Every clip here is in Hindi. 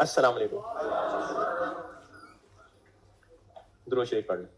अस्सलाम वालेकुम। दुरूद शरीफ पढ़ लें।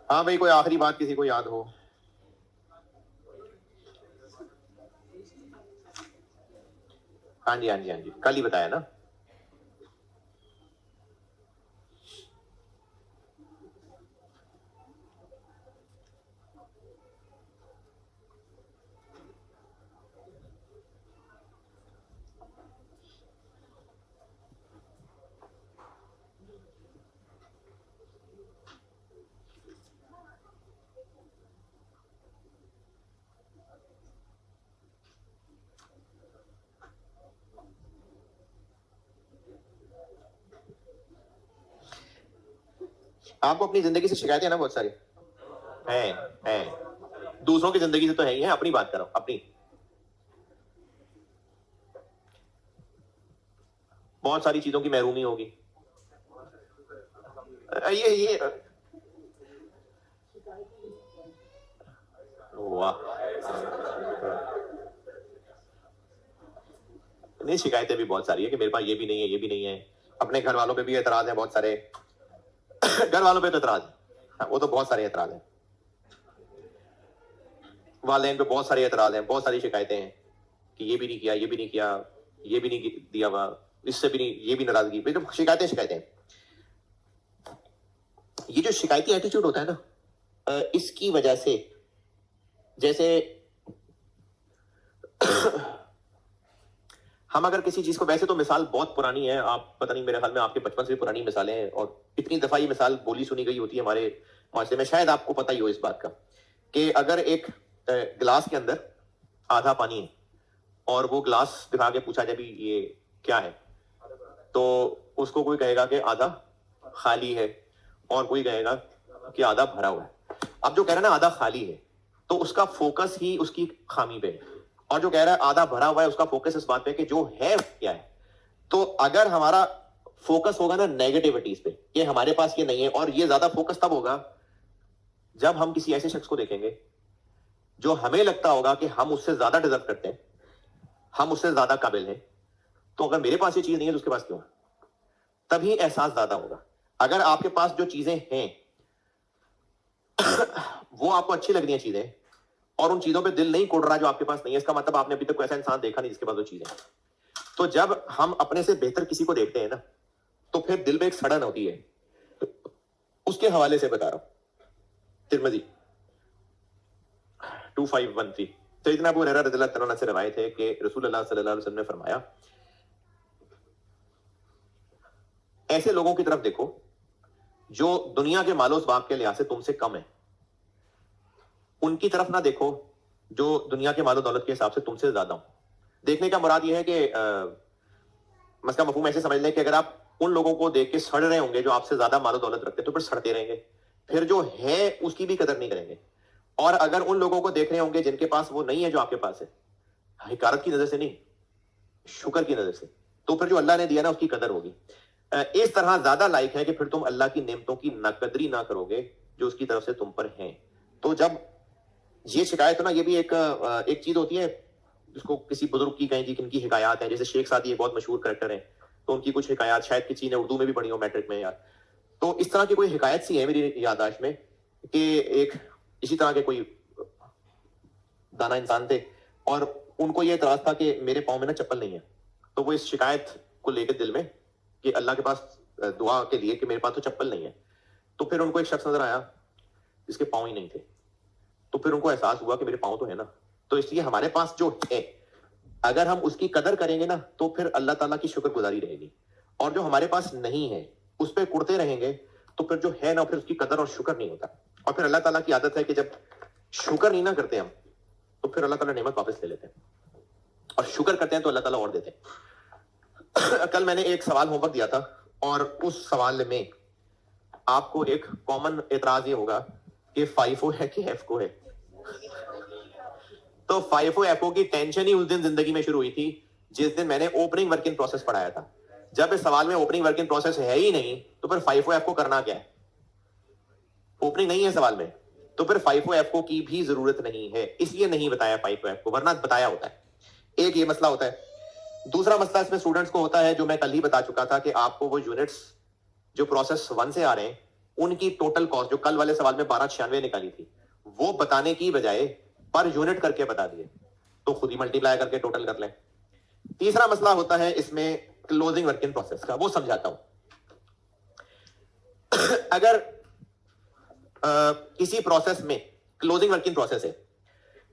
हाँ भाई, कोई आखिरी बात किसी को याद हो? हाँ जी, हाँ जी, हाँ जी, कल ही बताया ना। आपको अपनी जिंदगी से शिकायतें हैं ना बहुत सारी। हैं दूसरों की जिंदगी से तो है ही है, अपनी बात करो, अपनी। बहुत सारी चीजों की महरूमी होगी। ये वाह, नहीं, शिकायतें भी बहुत सारी है कि मेरे पास ये भी नहीं है, ये भी नहीं है। अपने घर वालों पे भी एतराज है बहुत सारे। घर वालों पे तो एतराज है, हाँ, वो तो बहुत सारे एतराज हैं। वालेन पे बहुत सारे एतराज हैं, बहुत सारी शिकायतें हैं कि ये भी नहीं किया, ये भी नहीं किया, ये भी नहीं दिया हुआ, इससे भी नहीं, ये भी नाराजगी। भाई तो शिकायतें शिकायतें। ये जो शिकायती एटीट्यूड होता है ना, इसकी वजह से, जैसे हम अगर किसी चीज को, वैसे तो मिसाल बहुत पुरानी है, आप पता नहीं, मेरे ख्याल में आपके बचपन से भी पुरानी मिसालें हैं, और इतनी दफा ये मिसाल बोली सुनी गई होती है हमारे माशरे में, शायद आपको पता ही हो इस बात का, कि अगर एक गिलास के अंदर आधा पानी है और वो गिलास दिखा के पूछा जाए भी ये क्या है, तो उसको कोई कहेगा कि आधा खाली है, और कोई कहेगा कि आधा भरा हुआ है। अब जो कह रहा है ना आधा खाली है, तो उसका फोकस ही उसकी खामी पे है, और जो कह रहा है आधा भरा हुआ है, उसका फोकस इस बात पे कि जो है क्या है। तो अगर हमारा फोकस होगा ना नेगेटिविटीज पे, कि हमारे पास ये नहीं है, और ये ज्यादा फोकस तब होगा जब हम किसी ऐसे शख्स को देखेंगे जो हमें लगता होगा कि हम उससे ज्यादा डिजर्व करते हैं, हम उससे ज्यादा काबिल हैं, तो अगर मेरे पास ये चीज नहीं है तो उसके पास क्यों है? तभी एहसास ज्यादा होगा। अगर आपके पास जो चीजें हैं वो आपको अच्छी लग रही हैं चीजें, और उन चीजों पे दिल नहीं कुड़ रहा जो आपके पास नहीं है, इसका मतलब आपने अभी तक कोई ऐसा इंसान देखा नहीं जिसके पास वो चीजें हैं। तो जब हम अपने से बेहतर किसी को देखते हैं ना, तो फिर दिल में एक सड़न होती है। उसके हवाले से बता रहा हूं, तिरमिज़ी 2513, सैयदना अबू हुरैरा रज़ियल्लाहु अन्हु से रिवायत है कि रसूलुल्लाह सल्लल्लाहु अलैहि वसल्लम ने फरमाया, ऐसे लोगों की तरफ देखो जो दुनिया के मालो सबाब के लिहाज से तुमसे कम है, उनकी तरफ ना देखो जो दुनिया के मालो दौलत के हिसाब से तुमसे ज्यादा हो। देखने का मुराद यह है कि मसला मफहूम ऐसे समझ लें कि अगर आप उन लोगों को देख के सड़ रहे होंगे जो आपसे ज्यादा मालो दौलत रखते हैं, तो फिर सड़ते रहेंगे, फिर जो है उसकी भी कदर नहीं करेंगे। और अगर उन लोगों को देख रहे होंगे जिनके पास वो नहीं है जो आपके पास है, हिकारत की नजर से नहीं, शुक्र की नजर से, तो फिर जो अल्लाह ने दिया ना उसकी कदर होगी। इस तरह ज्यादा लायक है कि फिर तुम अल्लाह की नेमतों की नाकदरी ना करोगे जो उसकी तरफ से तुम पर हैं। तो जब ये शिकायत हो ना, ये भी एक चीज होती है जिसको किसी बुजुर्ग की कहें जी किनकी हिकायत है, जैसे शेख सादी एक बहुत मशहूर करेक्टर है, तो उनकी कुछ हिकायत शायद किसी ने उर्दू में भी पढ़ी हो मैट्रिक में यार। तो इस तरह की कोई हिकायत सी है मेरी याददाश्त में कि एक इसी तरह के कोई दाना इंसान थे, और उनको ये एतराज था कि मेरे पाँव में ना चप्पल नहीं है। तो वो इस शिकायत को लेकर दिल में कि अल्लाह के पास दुआ के लिए कि मेरे पास तो चप्पल नहीं है। तो फिर उनको एक शख्स नजर आया जिसके पाँव ही नहीं थे, तो फिर उनको एहसास हुआ कि मेरे पाँव तो है ना। तो इसलिए हमारे पास जो है, अगर हम उसकी कदर करेंगे ना, तो फिर अल्लाह ताला की शुक्रगुजारी रहेगी। और जो हमारे पास नहीं है उस पर कुड़ते रहेंगे, तो फिर जो है ना, फिर उसकी कदर और शुक्र नहीं होता। और फिर अल्लाह ताला की आदत है कि जब शुक्र नहीं ना करते हम, तो फिर अल्लाह ताला नेमत वापस ले लेते हैं, और शुक्र करते हैं तो अल्लाह ताला और देते हैं। कल मैंने एक सवाल होमवर्क दिया था, और उस सवाल में आपको एक कॉमन एतराज ये होगा कि फाइफो है कि एफको है। तो फाइफो एफओ की टेंशन ही उस दिन जिंदगी में शुरू हुई थी जिस दिन मैंने ओपनिंग वर्किंग प्रोसेस पढ़ाया था। जब इस सवाल में ओपनिंग वर्किंग प्रोसेस है ही नहीं, तो फिर फाइफो एफको करना क्या है? ओपनिंग नहीं है सवाल में, तो फिर फाइफो एफको की भी जरूरत नहीं है, इसलिए नहीं बताया फाइफो एफको, वरना बताया होता है। एक ये मसला होता है। दूसरा मसला इसमें स्टूडेंट्स को होता है, जो मैं कल ही बता चुका था, कि आपको वो यूनिट्स जो प्रोसेस 1 से आ रहे हैं उनकी टोटल कॉस्ट, जो कल वाले सवाल में 1296 निकाली थी, वो बताने की बजाय पर यूनिट करके बता दिए, तो खुद ही मल्टीप्लाई करके टोटल कर लें। तीसरा मसला होता है इसमें क्लोजिंग वर्किंग प्रोसेस का, वो समझाता हूं। अगर किसी प्रोसेस में क्लोजिंग वर्किंग प्रोसेस है,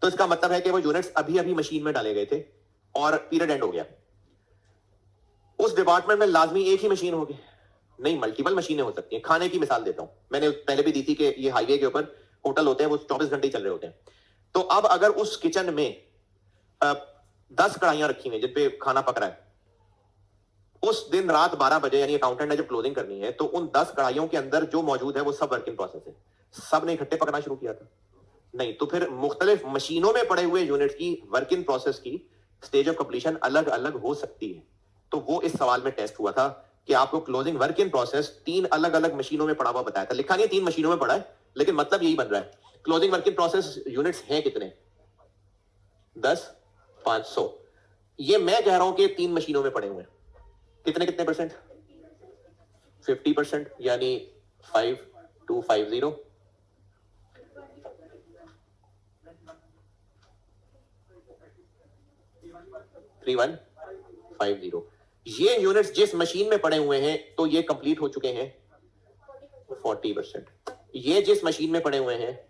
तो इसका मतलब है कि वो यूनिट्स अभी अभी मशीन में डाले गए थे और पीरियड एंड हो गया। उस डिपार्टमेंट में लाजमी एक ही मशीन होगी? नहीं, मल्टीपल मशीनें हो सकती हैं। खाने की मिसाल देता हूं, मैंने पहले भी दी थी कि ये हाईवे के ऊपर होटल होते हैं, वो 24 घंटे चल रहे होते हैं। तो अब अगर उस किचन में 10 कढ़ाइयां रखी हुई जिन पे खाना पक रहा है, उस दिन रात 12 बजे यानी अकाउंटेंट ने जब क्लोजिंग करनी है, तो उन 10 कढ़ाइयों के अंदर जो मौजूद है वो सब वर्किंग प्रोसेस है। सब ने इकट्ठे पकना शुरू किया था? नहीं। तो फिर मुख्तलिफ मशीनों में पड़े हुए यूनिट की वर्किंग प्रोसेस की स्टेज ऑफ कंप्लीशन अलग अलग हो सकती है। तो वो इस सवाल में टेस्ट हुआ था कि आपको क्लोजिंग वर्किंग प्रोसेस 3 अलग अलग मशीनों में पड़ा हुआ बताया था। लिखा नहीं 3 मशीनों में पड़ा है, लेकिन मतलब यही बन रहा है। क्लोजिंग वर्किंग प्रोसेस यूनिट्स हैं कितने? 10, 500। ये मैं कह रहा हूं कि 3 मशीनों में पड़े हुए हैं। कितने कितने परसेंट? 50%, यानी 5250। 3150। ये यूनिट्स जिस मशीन में पड़े हुए हैं, तो ये कंप्लीट हो चुके हैं 40%। ये जिस मशीन में पड़े हुए हैं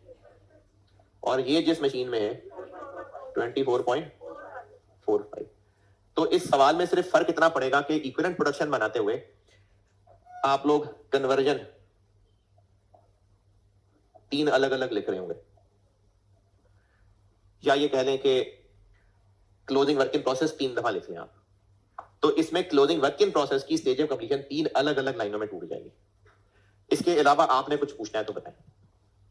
और ये जिस मशीन में है 24.45। तो इस सवाल में सिर्फ फर्क इतना पड़ेगा कि इक्विवेलेंट प्रोडक्शन बनाते हुए आप लोग कन्वर्जन 3 अलग अलग लिख रहे होंगे, या ये कह लें कि क्लोजिंग वर्किंग प्रोसेस 3 दफा लिख लें आप। तो इसमें क्लोजिंग वर्किंग प्रोसेस की स्टेज ऑफ कंप्लीशन 3 अलग अलग लाइनों में टूट जाएगी। इसके अलावा आपने कुछ पूछना है तो बताएं।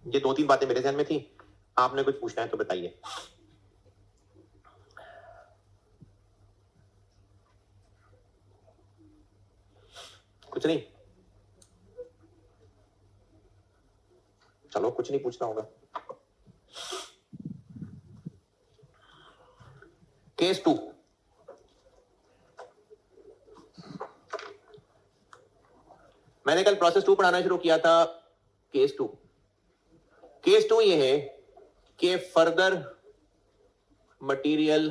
ये 2-3 बातें मेरे ध्यान में थी, आपने कुछ पूछना है तो बताइए। कुछ नहीं? चलो, कुछ नहीं पूछना होगा। केस 2। मैंने कल प्रोसेस 2 पढ़ाना शुरू किया था। केस 2 ये है कि further material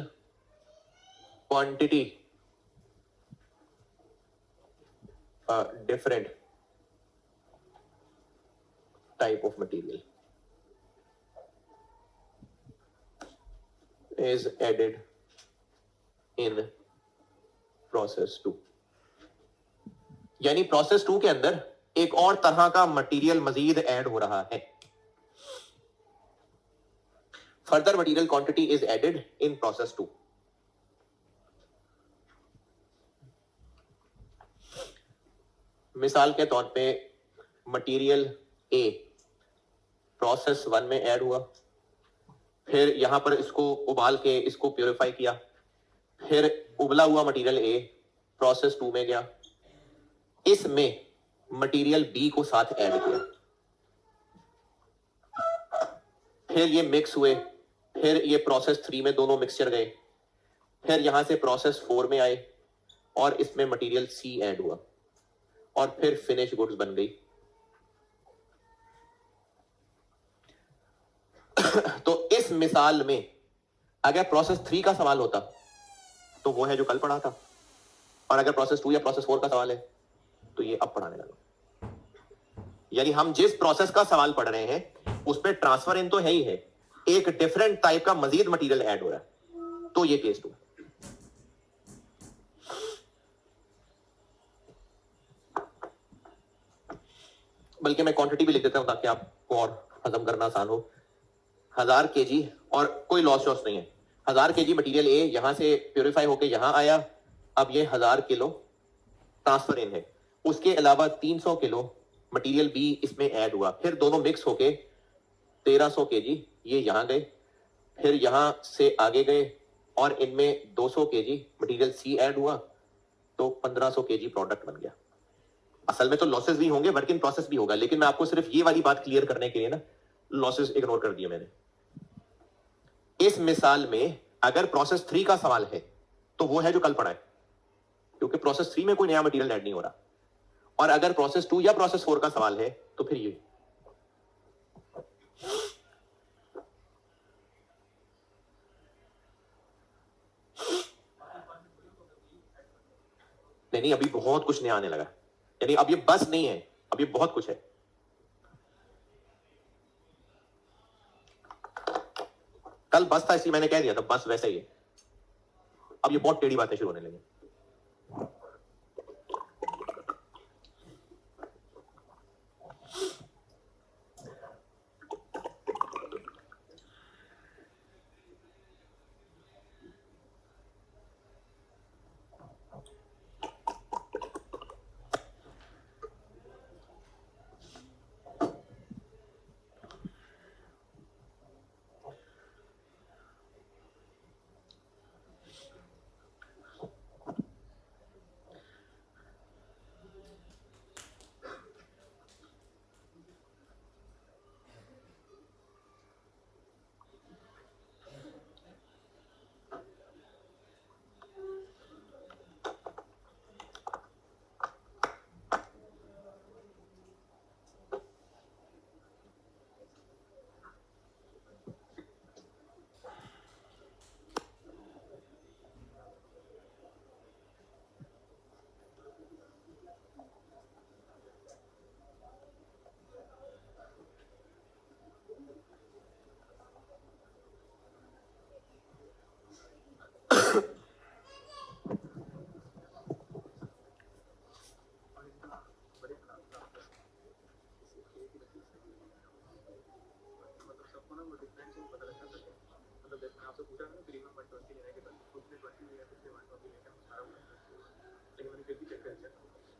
quantity different type of material is added in process 2। यानी प्रोसेस 2 के अंदर एक और तरह का मटेरियल मजीद ऐड हो रहा है। Further material quantity is added in process 2। मिसाल के तौर पे मटेरियल ए प्रोसेस 1 में ऐड हुआ, फिर यहां पर इसको उबाल के इसको प्योरीफाई किया, फिर उबला हुआ मटेरियल ए प्रोसेस 2 में गया, इसमें मटेरियल बी को साथ ऐड किया, फिर ये मिक्स हुए, फिर ये प्रोसेस 3 में दोनों मिक्सचर गए, फिर यहां से प्रोसेस 4 में आए और इसमें मटेरियल सी ऐड हुआ, और फिर फिनिश गुड्स बन गई। तो इस मिसाल में अगर प्रोसेस 3 का सवाल होता तो वो है जो कल पढ़ा था, और अगर प्रोसेस 2 या प्रोसेस 4 का सवाल है तो ये अब पढ़ाने लगा। यानी हम जिस प्रोसेस का सवाल पढ़ रहे हैं उसमें ट्रांसफर इन तो है ही है, एक डिफरेंट टाइप का मजीद मटेरियल ऐड हो रहा है। तो ये केस 2। बल्कि मैं क्वांटिटी भी लिख देता हूं ताकि आपको और हजम करना आसान हो। 1000 kg और कोई लॉस वॉस नहीं है। 1000 kg मटेरियल ए यहां से प्योरीफाई होके यहां आया, अब ये 1000 किलो ट्रांसफर इन है। उसके अलावा 300 किलो मटेरियल बी इसमें ऐड हुआ, फिर दोनों मिक्स होके 1300 kg ये यहां गए, फिर यहां से आगे गए और इनमें 200 kg मटेरियल सी ऐड हुआ, तो 1500 kg प्रोडक्ट बन गया। असल में तो लॉसेस भी होंगे, वर्क इन प्रोसेस भी होगा, लेकिन मैं आपको सिर्फ ये वाली बात क्लियर करने के लिए ना लॉसेस इग्नोर कर दिए मैंने। इस मिसाल में अगर प्रोसेस 3 का सवाल है तो वो है जो कल पढ़ा है, क्योंकि प्रोसेस 3 में कोई नया मटेरियल ऐड नहीं हो रहा। और अगर प्रोसेस 2 या प्रोसेस 4 का सवाल है तो फिर ये नहीं, अभी बहुत कुछ नया आने लगा, यानी अब ये बस नहीं है, अब ये बहुत कुछ है। कल बस था इसलिए मैंने कह दिया था बस वैसे ही है। अब ये बहुत टेढ़ी बातें शुरू होने लगी।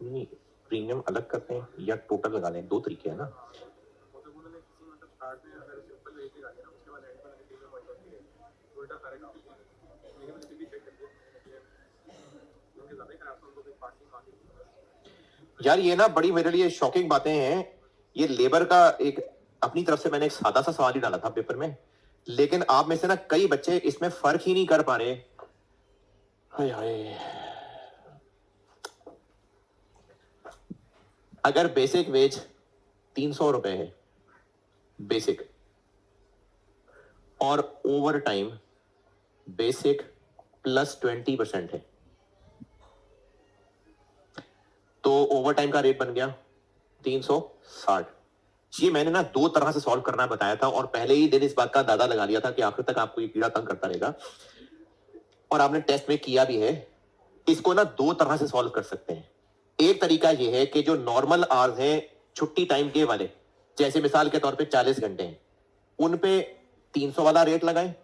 नहीं, प्रीमियम अलग करते हैं या टोटल लगा लें, दो तरीके हैं ना। यार ये ना बड़ी मेरे लिए शॉकिंग बातें हैं। ये लेबर का एक अपनी तरफ से मैंने एक सादा सा सवाल ही डाला था पेपर में, लेकिन आप में से ना कई बच्चे इसमें फर्क ही नहीं कर पा रहे। हाय हाय। अगर बेसिक वेज 300 रुपए है बेसिक, और ओवर टाइम बेसिक प्लस 20% है, तो ओवर टाइम का रेट बन गया 360। ये मैंने ना दो तरह से सॉल्व करना बताया था और पहले ही दिन इस बात का अंदाजा लगा लिया था कि आखिर तक आपको ये कीड़ा तंग करता रहेगा, और आपने टेस्ट में किया भी है। इसको ना दो तरह से सॉल्व कर सकते हैं। एक तरीका यह है कि जो नॉर्मल आवर्स हैं छुट्टी टाइम के वाले, जैसे मिसाल के तौर पे 40 घंटे हैं, उन पे 300 वाला रेट लगाएं,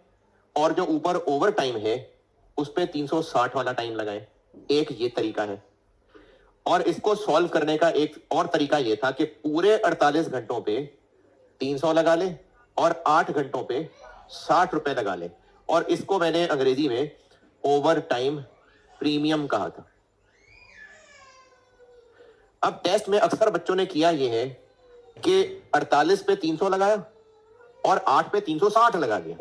और जो ऊपर ओवर टाइम है उस पे 360 वाला टाइम लगाएं। एक ये तरीका है। और इसको सॉल्व करने का एक और तरीका यह था कि पूरे 48 घंटों पे 300 लगा ले और 8 घंटों पे 60 रुपए लगा ले, और इसको मैंने अंग्रेजी में ओवर टाइम प्रीमियम कहा था। अब टेस्ट में अक्सर बच्चों ने किया यह है कि 48 पे 300 लगाया और 8 पे 360 लगा दिया।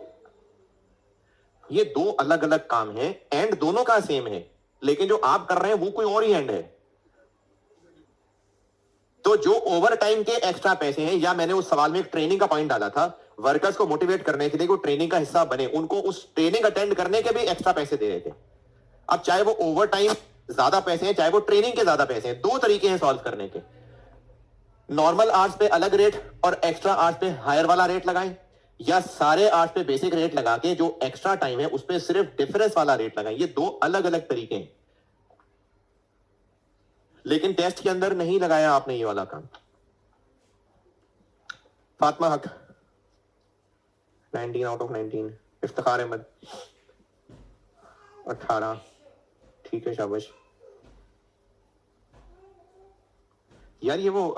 ये दो अलग अलग काम हैं, एंड दोनों का सेम है, लेकिन जो आप कर रहे हैं वो कोई और ही एंड है। तो जो ओवर टाइम के एक्स्ट्रा पैसे हैं, या मैंने उस सवाल में एक ट्रेनिंग का पॉइंट डाला था, वर्कर्स को मोटिवेट करने के लिए वो ट्रेनिंग का हिस्सा बने, उनको उस ट्रेनिंग अटेंड करने के भी एक्स्ट्रा पैसे दे रहे थे। अब चाहे वो ओवर टाइम ज्यादा पैसे हैं, चाहे वो ट्रेनिंग के ज्यादा पैसे हैं, दो तरीके हैं सॉल्व करने के। नॉर्मल आवर्स पे अलग रेट और एक्स्ट्रा आवर्स पे हायर वाला रेट लगाएं, या सारे आवर्स पे बेसिक रेट लगा के जो एक्स्ट्रा टाइम है उस पे सिर्फ डिफरेंस वाला रेट लगाएं। ये दो अलग अलग तरीके हैं, लेकिन टेस्ट के अंदर नहीं लगाया आपने ये वाला काम। फातिमा हक 19 आउट ऑफ 19। इफ्तिखार अहमद 18। ठीक है, शाबाश। यार ये वो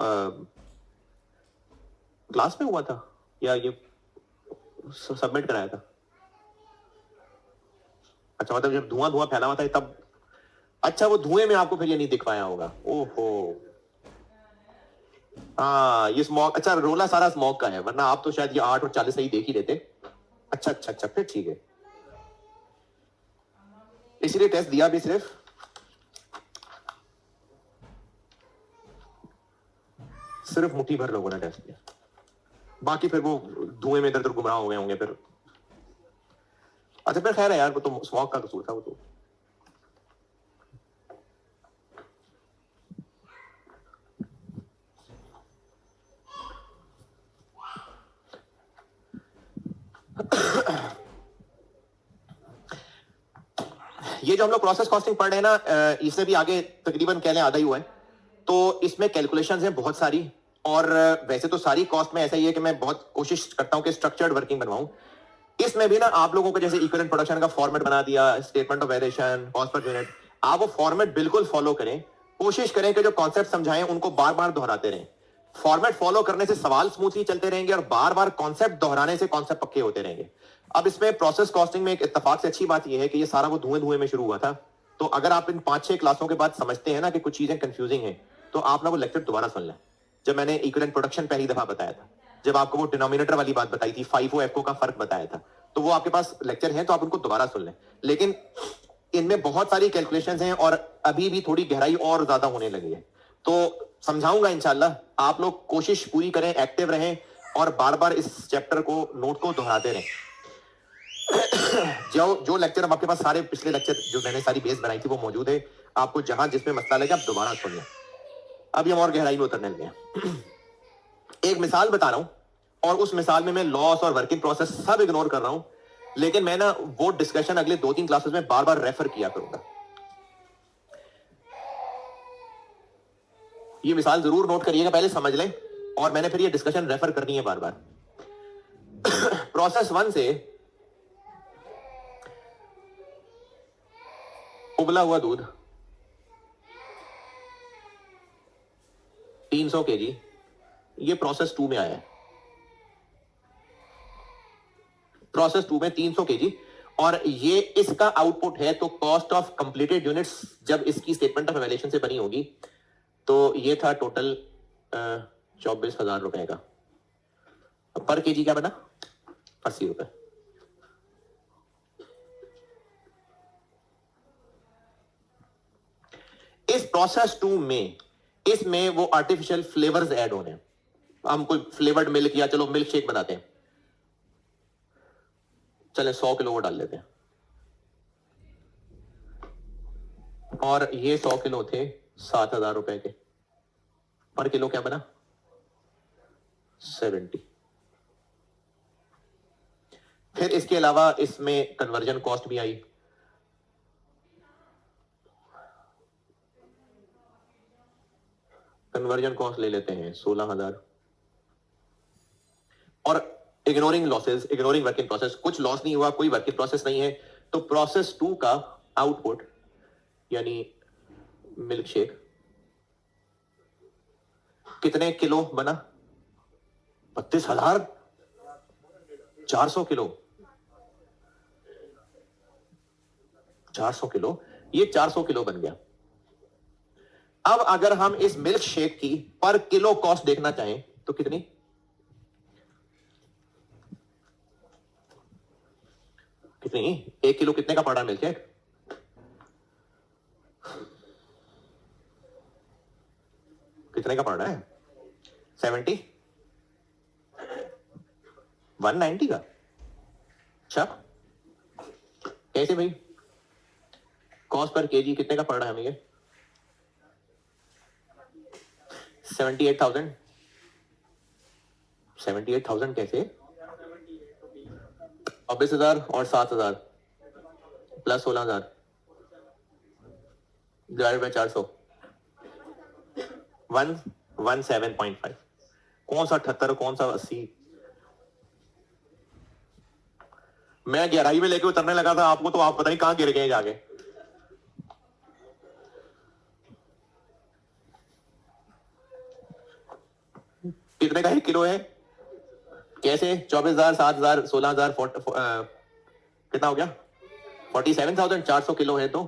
क्लास में हुआ था या ये सबमिट कराया था? अच्छा, मतलब जब धुआं धुआं फैला हुआ था तब। अच्छा, वो धुएं में आपको फिर ये नहीं दिख पाया होगा। ओहो, हाँ ये स्मॉग। अच्छा, रोला सारा स्मॉग का है, वरना आप तो शायद ये 8 और 40 ही देख ही लेते। अच्छा अच्छा अच्छा, फिर ठीक है। इसलिए टेस्ट दिया भी सिर्फ मुट्ठी भर लोगों ने टेस्ट दिया, बाकी फिर वो धुएं में इधर उधर गुमराह हो गए होंगे फिर। अच्छा, फिर खैर है यार, वो तो स्मॉग का कसूर था वो तो। ये जो हम लोग प्रोसेस कॉस्टिंग पढ़ रहे हैं ना, इससे भी आगे तकरीबन कह लें आधा ही हुआ है। तो इसमें कैलकुलेशंस हैं बहुत सारी, और वैसे तो सारी कॉस्ट में ऐसा ही है कि मैं बहुत कोशिश करता हूं कि स्ट्रक्चर्ड वर्किंग बनवाऊं। इसमें भी ना आप लोगों को जैसे इक्विवेलेंट प्रोडक्शन का फॉर्मेट बना दिया, statement of variation, cost per unit, आप वो फॉर्मेट बिल्कुल फॉलो करें। कोशिश करें कि जो कॉन्सेप्ट समझाएं उनको बार बार दोहराते रहें। फॉर्मेट फॉलो करने से सवाल स्मूथली चलते रहेंगे और बार बार कॉन्सेप्ट दोहराने से कॉन्सेप्ट पक्के होते रहेंगे। अब इसमें प्रोसेस कॉस्टिंग में एक इत्तेफाक से अच्छी बात यह है कि ये सारा वो धुएं धुएं में शुरू हुआ था। तो अगर आप इन 5-6 क्लासों के बाद समझते हैं ना कि कुछ चीजें कंफ्यूजिंग हैं, तो आप ना वो लेक्चर दोबारा सुन लें। जब मैंने इक्विवेलेंट प्रोडक्शन पहली दफा बताया था, जब आपको वो डिनोमिनेटर वाली बात बताई थी, FIFO FO का फर्क बताया था, तो वो आपके पास लेक्चर है, तो आप उनको दोबारा सुन लें। लेकिन इनमें बहुत सारी कैलकुलेशंस हैं और अभी भी थोड़ी गहराई और ज्यादा होने लगी है। तो समझाऊंगा इंशाल्लाह, आप लोग कोशिश पूरी करें, एक्टिव रहें और बार बार इस चैप्टर को, नोट को दोहराते रहें। जो लेक्चर, अब आपके पास सारे पिछले लेक्चर जो मैंने सारी बेस बनाई थी वो मौजूद है। आपको जहां जिसमें मसला लगे आप दोबारा सुन लें। अभी हम और गहराई में उतरने लगे हैं। एक मिसाल बता रहा हूं, और उस मिसाल में मैं लॉस और वर्किंग प्रोसेस सब इग्नोर कर रहा हूं, लेकिन मैं ना वो डिस्कशन अगले 2-3 क्लासेस में बार बार रेफर किया करूंगा। ये मिसाल जरूर नोट करिएगा, पहले समझ लें, और मैंने फिर ये डिस्कशन रेफर करनी है बार बार। प्रोसेस 1 से उबला हुआ दूध 300 केजी, ये प्रोसेस 2 में आया है। प्रोसेस 2 में 300 केजी, और ये इसका आउटपुट है। तो कॉस्ट ऑफ कंप्लीटेड यूनिट्स जब इसकी स्टेटमेंट ऑफ इवैल्यूएशन से बनी होगी, तो ये था टोटल 24,000 रुपए का। पर केजी क्या बना? 80 रुपए। इस प्रोसेस 2 में, इसमें वो आर्टिफिशियल फ्लेवर्स ऐड होने हैं। हम कोई फ्लेवर्ड मिल्क या चलो मिल्क शेक बनाते हैं, चले 100 किलो वो डाल लेते हैं, और ये 100 किलो थे 7,000 रुपए के। पर किलो क्या बना? 70। फिर इसके अलावा इसमें कन्वर्जन कॉस्ट भी आई। कन्वर्जन कॉस्ट ले लेते हैं 16,000। और ignoring losses, ignoring working process, कुछ लॉस नहीं हुआ, कोई वर्किंग प्रोसेस नहीं है। तो प्रोसेस 2 का आउटपुट यानी मिल्क शेक कितने किलो बना? 32,400 किलो। 400 किलो, ये 400 किलो बन गया। अब अगर हम इस मिल्क शेक की पर किलो कॉस्ट देखना चाहें तो कितनी? कितनी? 1 किलो कितने का पड़ रहा है मिल्क शेक? कितने का पड़ रहा है? 70? 190 का? अच्छा, कैसे भाई? कॉस्ट पर केजी कितने का पड़ रहा है हमें? 78,000। 78,000 कैसे? 24,000 और 7,000 प्लस 16,000 डिवाइड बाय 400, 117.5। कौन सा 78, कौन सा 80। मैं गहराई में लेके उतरने लगा था आपको, तो आप पता नहीं कहां गिर गए जाके। कितने का 1 किलो है? कैसे? 24,000, 7,000, 16,000, कितना हो गया? 47,400 किलो है। तो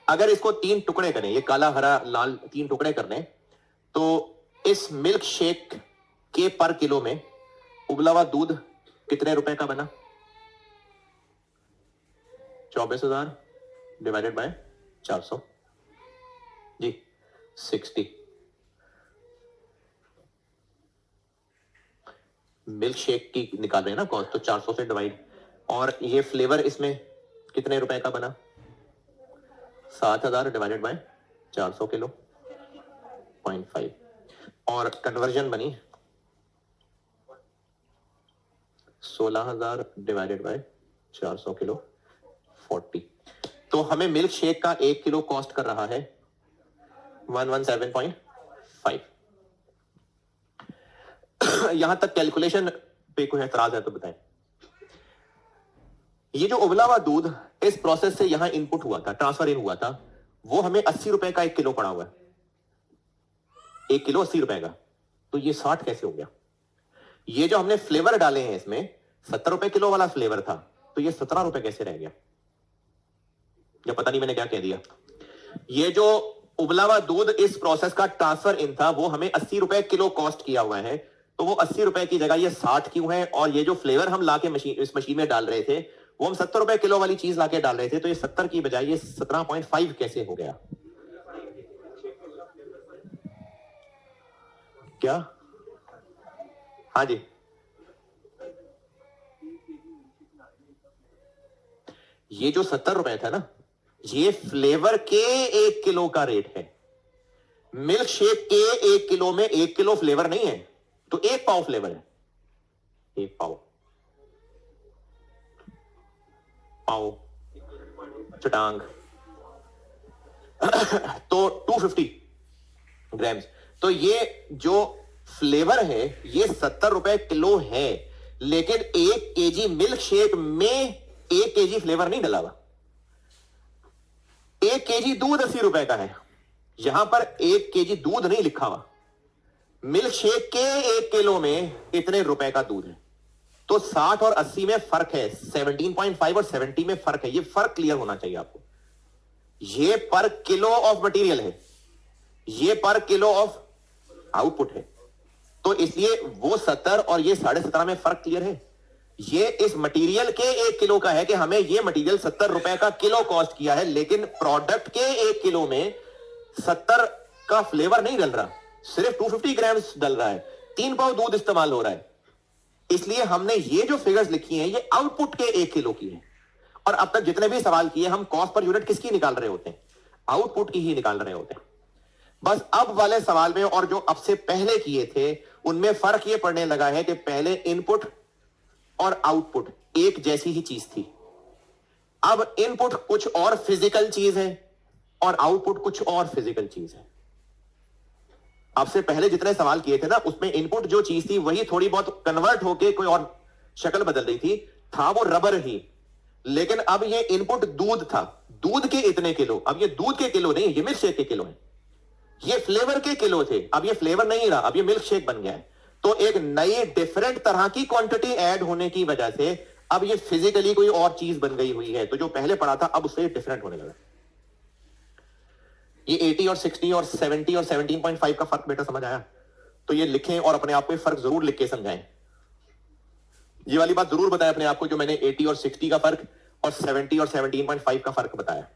अगर इसको 3 टुकड़े करें, ये काला हरा लाल 3 टुकड़े करने, तो इस मिल्क शेक के पर किलो में उबला हुआ दूध कितने रुपए का बना? 24,000 डिवाइडेड बाय 400 जी 60। मिल्क शेक की निकाल रहे हैं ना कॉस्ट, तो 400 से डिवाइड, और ये फ्लेवर इसमें कितने रुपए का बना? 7,000 डिवाइडेड बाय 400 किलो 0.5, और कन्वर्जन बनी 16,000 डिवाइडेड बाय 400 किलो 40। तो हमें मिल्क शेक का 1 किलो कॉस्ट कर रहा है 117.5। यहां तक कैलकुलेशन पे कोई एतराज है तो बताएं। ये जो उबला हुआ दूध इस प्रोसेस से यहां इनपुट हुआ था, ट्रांसफर इन हुआ था, वो हमें 80 रुपए का 1 किलो पड़ा हुआ है। 1 किलो 80 रुपए का, तो ये 60 कैसे हो गया? ये जो हमने फ्लेवर डाले हैं इसमें 70 रुपए किलो वाला फ्लेवर था, तो ये 17 रुपए कैसे रह गया? या पता नहीं मैंने क्या कह दिया। ये जो उबला हुआ दूध इस प्रोसेस का ट्रांसफर इन था, वो हमें 80 रुपए किलो कॉस्ट किया हुआ है, तो वो 80 रुपए की जगह ये 60 क्यों है? और ये जो फ्लेवर हम लाके इस मशीन में डाल रहे थे, वो हम 70 रुपए किलो वाली चीज लाके डाल रहे थे, तो ये 70 की बजाय ये 17.5 कैसे हो गया? क्या? हाँ जी, ये जो 70 रुपए था ना, ये फ्लेवर के 1 किलो का रेट है। मिल्क शेक के 1 किलो में 1 किलो फ्लेवर नहीं है, तो 1 पाव फ्लेवर है। 1 पाव, पाव चटांग तो 250 ग्राम्स। तो ये जो फ्लेवर है ये 70 रुपए किलो है, लेकिन 1 केजी मिल्क शेक में 1 केजी फ्लेवर नहीं डला हुआ। 1 केजी दूध 80 रुपए का है, यहां पर 1 केजी दूध नहीं लिखा हुआ। मिल्क शेक के 1 किलो में इतने रुपए का दूध है, तो 60 और 80 में फर्क है, 17.5 और 70 में फर्क है। ये फर्क क्लियर होना चाहिए आपको। ये पर किलो ऑफ मटेरियल है, ये पर किलो ऑफ आउटपुट है, तो इसलिए वो 70 और ये 17.5 में फर्क क्लियर है। ये इस मटेरियल के 1 किलो का है कि हमें ये मटेरियल 70 रुपए का किलो कॉस्ट किया है, लेकिन प्रोडक्ट के 1 किलो में 70 का फ्लेवर नहीं डल रहा, सिर्फ 250 ग्राम्स डल रहा है, 3 पाव दूध इस्तेमाल हो रहा है। इसलिए हमने ये जो फिगर्स लिखी हैं ये आउटपुट के 1 किलो की है। और अब तक जितने भी सवाल किए हम कॉस्ट पर यूनिट किसकी निकाल रहे होते हैं? आउटपुट की ही निकाल रहे होते हैं। बस अब वाले सवाल में और जो अब से पहले किए थे उनमें फर्क ये पड़ने लगा है कि पहले इनपुट और आउटपुट एक जैसी ही चीज थी, अब इनपुट कुछ और फिजिकल चीज है और आउटपुट कुछ और फिजिकल चीज है। अब से पहले जितने सवाल किए थे ना, उसमें इनपुट जो चीज थी वही थोड़ी बहुत कन्वर्ट होके कोई और शक्ल बदल रही थी, था वो रबर ही, लेकिन अब ये इनपुट दूध था, दूध के इतने किलो, अब ये दूध के किलो नहीं, ये मिल्क शेक के किलो है। ये फ्लेवर के किलो थे, अब ये फ्लेवर नहीं रहा, अब ये मिल्क शेक बन गया है। तो एक नई डिफरेंट तरह की क्वांटिटी ऐड होने की वजह से अब ये फिजिकली कोई और चीज बन गई हुई है, तो जो पहले पड़ा था अब उससे डिफरेंट होने लगा। ये 80 और 60 और 70 और 17.5 का फर्क बेटा समझ आया? तो ये लिखें और अपने आप को फर्क जरूर लिख के समझाएं। ये वाली बात जरूर बताएं अपने आप को, जो मैंने 80 और 60 का फर्क और 70 और 17.5 का फर्क बताया।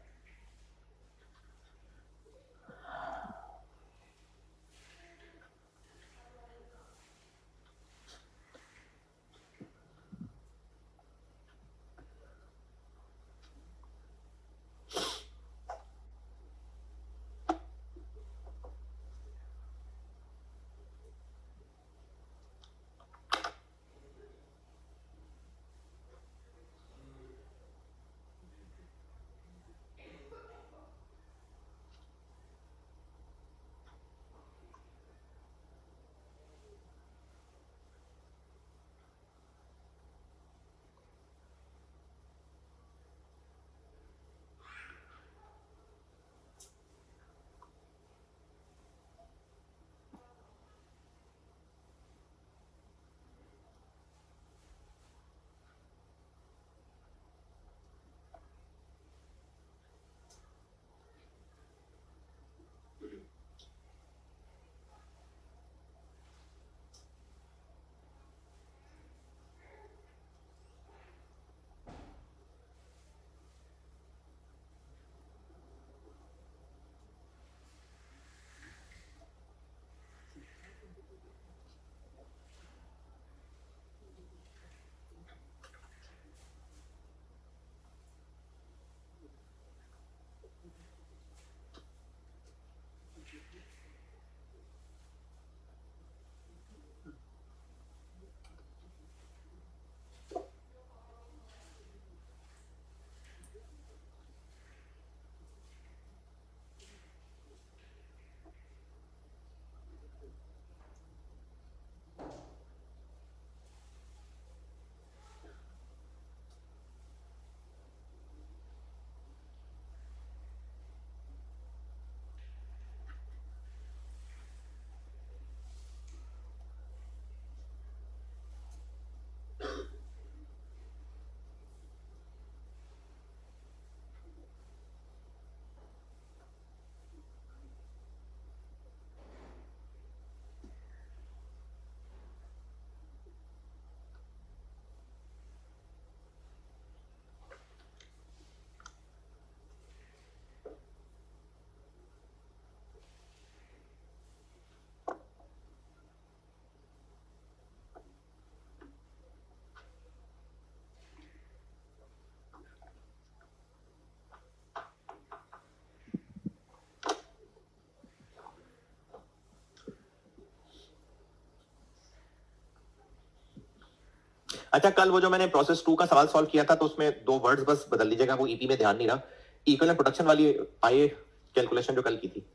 अच्छा, कल वो जो मैंने प्रोसेस 2 का सवाल सॉल्व किया था तो उसमें 2 वर्ड्स बस बदल लीजिएगा, वो ईपी में ध्यान नहीं रहा। इक्विवेलेंट प्रोडक्शन वाली आई कैलकुलेशन जो कल की थी,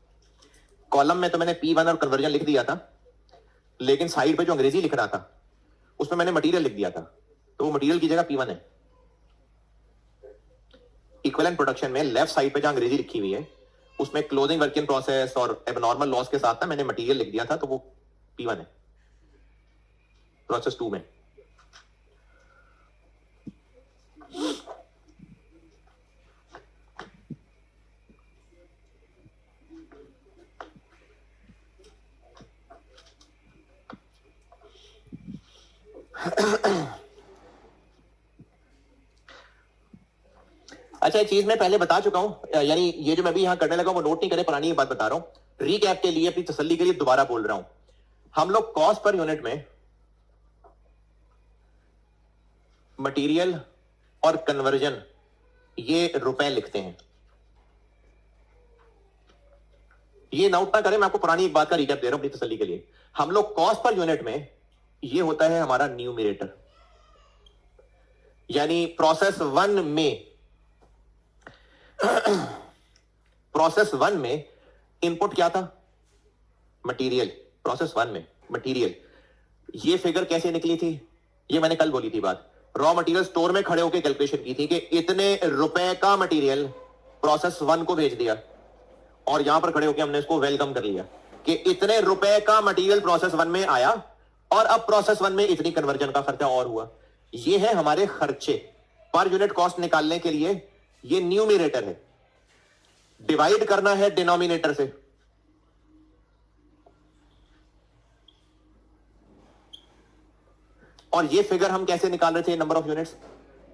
कॉलम में तो मैंने P1 और कन्वर्जन लिख दिया था, लेकिन साइड पे जो अंग्रेजी लिख रहा था उसमें मैंने मटेरियल लिख दिया था, तो वो मटेरियल की जगह P1 है। इक्विवेलेंट प्रोडक्शन में लेफ्ट साइड पे जहां अंग्रेजी लिखी हुई है उसमें क्लोजिंग वर्क इन प्रोसेस और एबनॉर्मल लॉस के साथ ना मैंने मटेरियल लिख दिया था, तो वो P1 है प्रोसेस 2 में। अच्छा, एक चीज मैं पहले बता चुका हूं, यानी ये जो मैं भी यहां करने लगा वो नोट नहीं करे, पुरानी बात बता रहा हूं, रीकैप के लिए अपनी तसल्ली के लिए दोबारा बोल रहा हूं। हम लोग कॉस्ट पर यूनिट में मटेरियल और कन्वर्जन ये रुपए लिखते हैं। ये नोट ना करें, मैं आपको पुरानी एक बात का रीकैप दे रहा हूं अपनी तसल्ली के लिए। हम लोग कॉस्ट पर यूनिट में ये होता है हमारा न्यूमरेटर, यानी प्रोसेस 1 में प्रोसेस 1 में इनपुट क्या था? मटेरियल। प्रोसेस 1 में मटेरियल। ये फिगर कैसे निकली थी? ये मैंने कल बोली थी बात, रॉ मटेरियल स्टोर में खड़े होकर कैलकुलेशन की थी कि इतने रुपए का मटेरियल प्रोसेस 1 को भेज दिया, और यहां पर खड़े होकर हमने इसको वेलकम कर लिया कि इतने रुपए का मटेरियल प्रोसेस 1 में आया और अब प्रोसेस 1 में इतनी कन्वर्जन का खर्चा और हुआ। ये है हमारे खर्चे। पर यूनिट कॉस्ट निकालने के लिए ये न्यूमरेटर है, डिवाइड करना है डिनोमिनेटर से। और ये फिगर हम कैसे निकाल रहे थे number of units?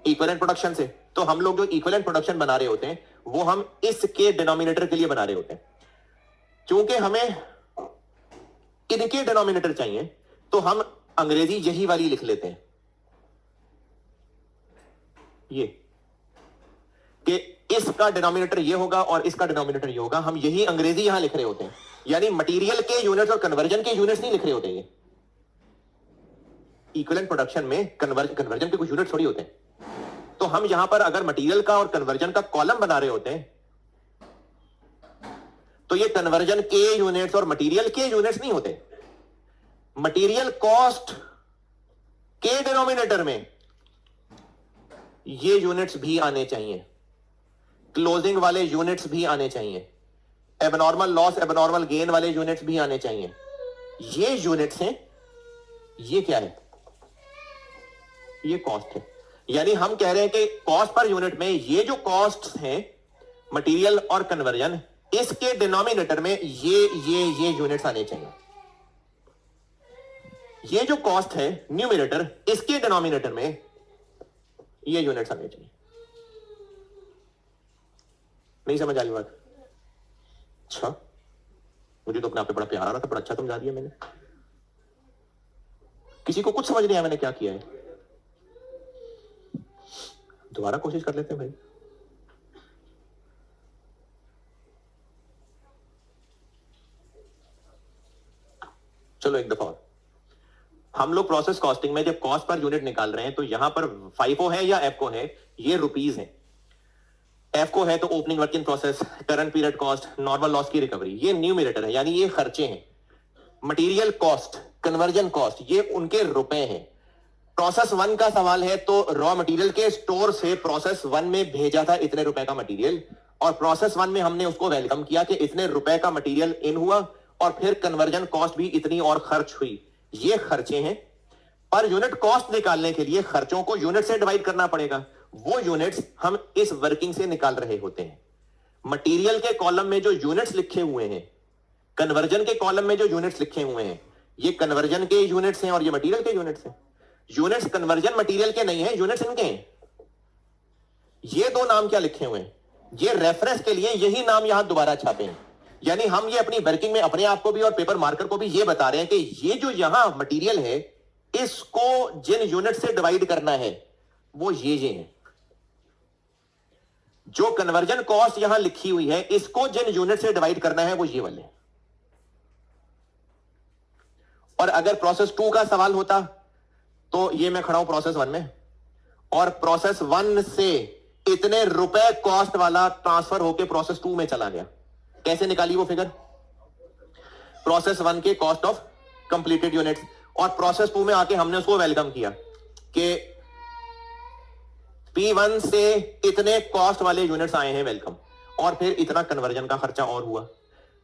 Equivalent production से। तो हम लोग जो इक्विवेलेंट प्रोडक्शन बना रहे होते हैं वो हम इसके डिनोमिनेटर के लिए बना रहे होते हैं। क्योंकि हमें इनके डिनोमिनेटर चाहिए तो हम अंग्रेजी यही वाली लिख लेते हैं, ये कि इसका डिनोमिनेटर ये होगा और इसका डिनोमिनेटर ये होगा। हम यही अंग्रेजी यहां लिख रहे होते हैं, यानी मटेरियल के यूनिट्स और कन्वर्जन के यूनिट्स नहीं लिख रहे होते। ये इक्विवेलेंट प्रोडक्शन में कन्वर्जन के कुछ यूनिट थोड़ी होते हैं। तो हम यहां पर अगर मटेरियल का और कन्वर्जन का कॉलम बना रहे होते हैं तो ये कन्वर्जन के यूनिट्स और मटेरियल के यूनिट्स नहीं होते। मटेरियल कॉस्ट के डिनोमिनेटर में ये यूनिट्स भी आने चाहिए, क्लोजिंग वाले यूनिट्स भी आने चाहिए, एबनॉर्मल लॉस एबनॉर्मल गेन वाले यूनिट्स भी आने चाहिए। ये यूनिट्स हैं। ये क्या है? ये कॉस्ट है। यानी हम कह रहे हैं कि कॉस्ट पर यूनिट में ये जो कॉस्ट हैं मटेरियल और कन्वर्जन, इसके डिनोमिनेटर में ये यूनिट्स आने चाहिए। ये जो कॉस्ट है न्यूमरेटर, इसके डिनोमिनेटर में ये यूनिट्स आने चाहिए। नहीं समझ आ रही बात? अच्छा, मुझे तो अपने आप पे बड़ा प्यार आ रहा था, बड़ा अच्छा समझा दिया मैंने। किसी को कुछ समझ नहीं आया मैंने क्या किया है? दोबारा कोशिश कर लेते हैं भाई। चलो एक दफा और। हम लोग प्रोसेस कॉस्टिंग में जब कॉस्ट पर यूनिट निकाल रहे हैं तो यहां पर FIFO है या एफको है? ये रुपीज है। एफको है तो opening work in process, current period cost, normal loss की रिकवरी। ये न्यूमरेटर है, यानी ये खर्चे हैं। मटेरियल कॉस्ट, कन्वर्जन कॉस्ट, ये उनके रुपए हैं। प्रोसेस 1 का सवाल है तो रॉ मटेरियल के स्टोर से प्रोसेस 1 में भेजा था इतने रुपए का मटेरियल, और प्रोसेस 1 में हमने उसको वेलकम किया कि इतने रुपए का मटेरियल इन हुआ, और फिर कन्वर्जन कॉस्ट भी इतनी और खर्च हुई। ये खर्चे हैं। पर यूनिट कॉस्ट निकालने के लिए खर्चों को यूनिट से डिवाइड करना पड़ेगा। वो यूनिट्स हम इस वर्किंग से निकाल रहे होते हैं। मटेरियल के कॉलम में जो यूनिट्स लिखे हुए हैं, कन्वर्जन के कॉलम में जो यूनिट्स लिखे हुए हैं, ये कन्वर्जन के यूनिट्स हैं और ये मटेरियल के यूनिट्स हैं। यूनिट्स कन्वर्जन मटेरियल के नहीं है, यूनिट्स इनके हैं। ये दो नाम क्या लिखे हुए हैं? ये रेफरेंस के लिए यही नाम यहां दोबारा छापे हैं। यानी हम ये अपनी वर्किंग में अपने आप को भी और पेपर मार्कर को भी ये बता रहे हैं कि ये जो यहां मटेरियल है इसको जिन यूनिट से डिवाइड करना है वो ये हैं। जो कन्वर्जन कॉस्ट यहां लिखी हुई है इसको जिन यूनिट से डिवाइड करना है वो ये वाले। और अगर प्रोसेस 2 का सवाल होता तो ये मैं खड़ा हूं प्रोसेस 1 में, और प्रोसेस 1 से इतने रुपए कॉस्ट वाला ट्रांसफर होके प्रोसेस 2 में चला गया। कैसे निकाली वो फिगर? प्रोसेस 1 के कॉस्ट ऑफ कंप्लीटेड यूनिट्स, और प्रोसेस 2 में आके हमने उसको वेलकम किया कि P1 से इतने कॉस्ट वाले यूनिट्स आए हैं, वेलकम, और फिर इतना कन्वर्जन का खर्चा और हुआ।